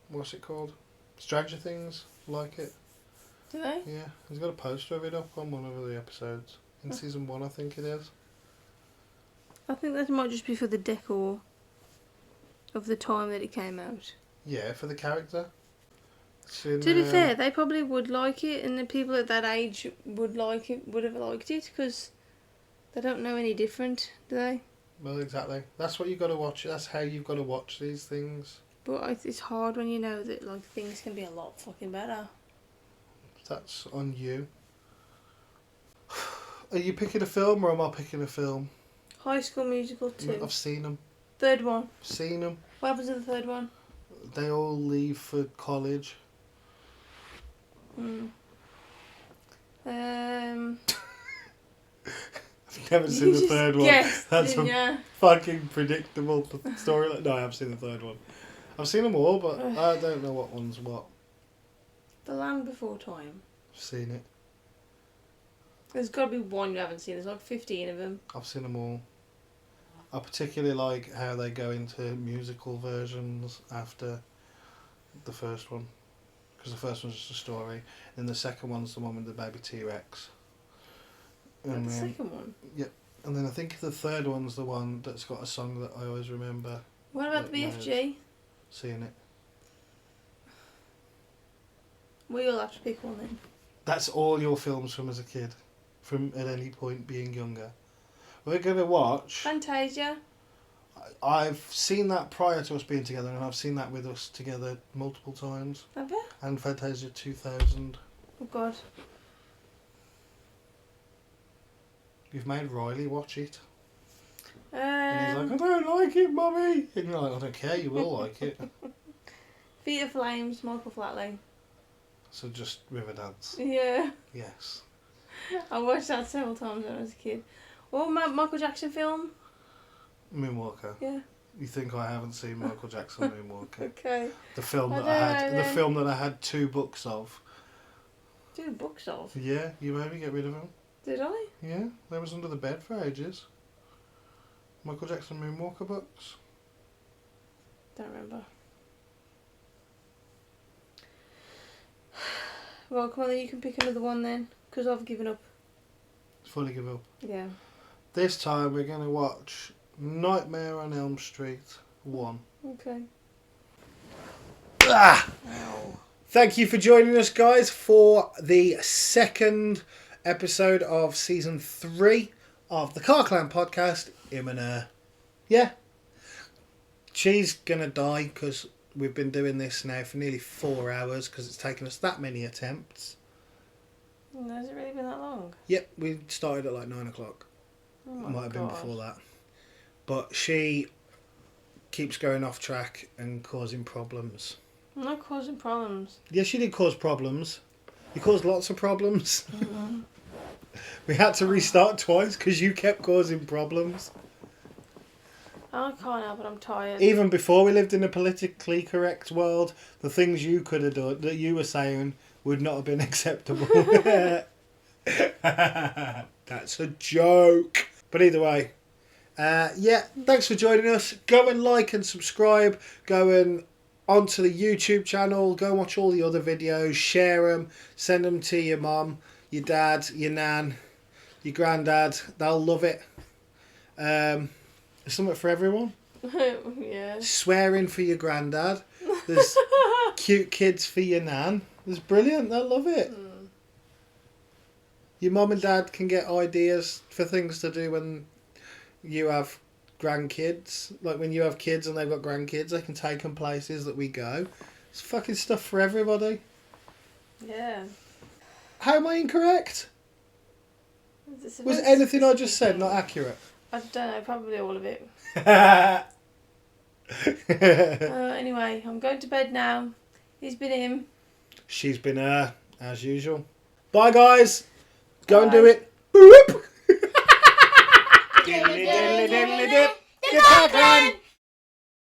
what's it called? Stranger Things like it. Do they? Yeah, he's got a poster of it up on one of the episodes. In season 1, I think it is. I think that might just be for the decor of the time that it came out. Yeah, for the character. In, To be fair, they probably would like it, and the people at that age would like it, would have liked it, because they don't know any different, do they? Well, exactly. That's what you've got to watch. That's how you've got to watch these things. But it's hard when you know that like things can be a lot fucking better. That's on you. Are you picking a film or am I picking a film? High School Musical 2. I've seen them. Third one. Seen them. What happens in the third one? They all leave for college. I've never seen the third one. Guessed, That's didn't a ya? fucking predictable story. No, I haven't seen the third one. I've seen them all, but I don't know what one's what. The Land Before Time. I've seen it. There's got to be one you haven't seen. There's like 15 of them. I've seen them all. I particularly like how they go into musical versions after the first one. Because the first one's just a story. And the second one's the one with the baby T-Rex. And The then, second one. and then I think the third one's the one that's got a song that I always remember What about the Like BFG? seeing it. We all have to pick one then. That's all your films from as a kid. From at any point being younger. We're going to watch... Fantasia. I've seen that prior to us being together, and I've seen that with us together multiple times. Have you? And Fantasia 2000. Oh God. You've made Riley watch it. And he's like, I don't like it, Mummy. And you're like, I don't care, you will like it. Feet of Flames, Michael Flatley. So just Riverdance. Yeah. Yes. I watched that several times when I was a kid. What Michael Jackson film? Moonwalker. Yeah. You think I haven't seen Michael Jackson Moonwalker? Okay. The film I that I don't had. know The then. film that I had 2 books of. 2 books of. Yeah, you made me get rid of them. Did I? Yeah, they was under the bed for ages. Michael Jackson Moonwalker books. Don't remember. Well, come on then, you can pick another one then. Because I've given up. Fully give up. Yeah. This time we're going to watch Nightmare on Elm Street 1. Okay. Ah! Ow. Thank you for joining us, guys, for the second episode of season 3 of the Car Clan podcast. Yeah. She's going to die because we've been doing this now for nearly 4 hours because it's taken us that many attempts. Has it really been that long? Yep, we started at like 9 o'clock. Oh my Might have been God. before that. But she keeps going off track and causing problems. I'm not causing problems. Yes, she did cause problems. You caused lots of problems. Mm-hmm. We had to restart twice because you kept causing problems. I can't help it, I'm tired. Even before we lived in a politically correct world, the things you could have done, that you were saying, would not have been acceptable. That's a joke. But either way, yeah, thanks for joining us. Go and like and subscribe. Go and onto the YouTube channel. Go and watch all the other videos. Share them. Send them to your mum, your dad, your nan, your granddad. They'll love it. There's something for everyone. Yeah. Swearing for your granddad. There's cute kids for your nan. It's brilliant. They'll love it. Your mum and dad can get ideas for things to do when you have grandkids. Like when you have kids and they've got grandkids, they can take them places that we go. It's fucking stuff for everybody. Yeah. How am I incorrect? It's a Was very anything I just said specific not thing. accurate? I don't know, probably all of it. Bye Anyway, I'm going to bed now. He's been him. She's been her, as usual. Bye, guys. Go and Bye. do it. Boop. Diddly diddly diddly dip. The Car Clan.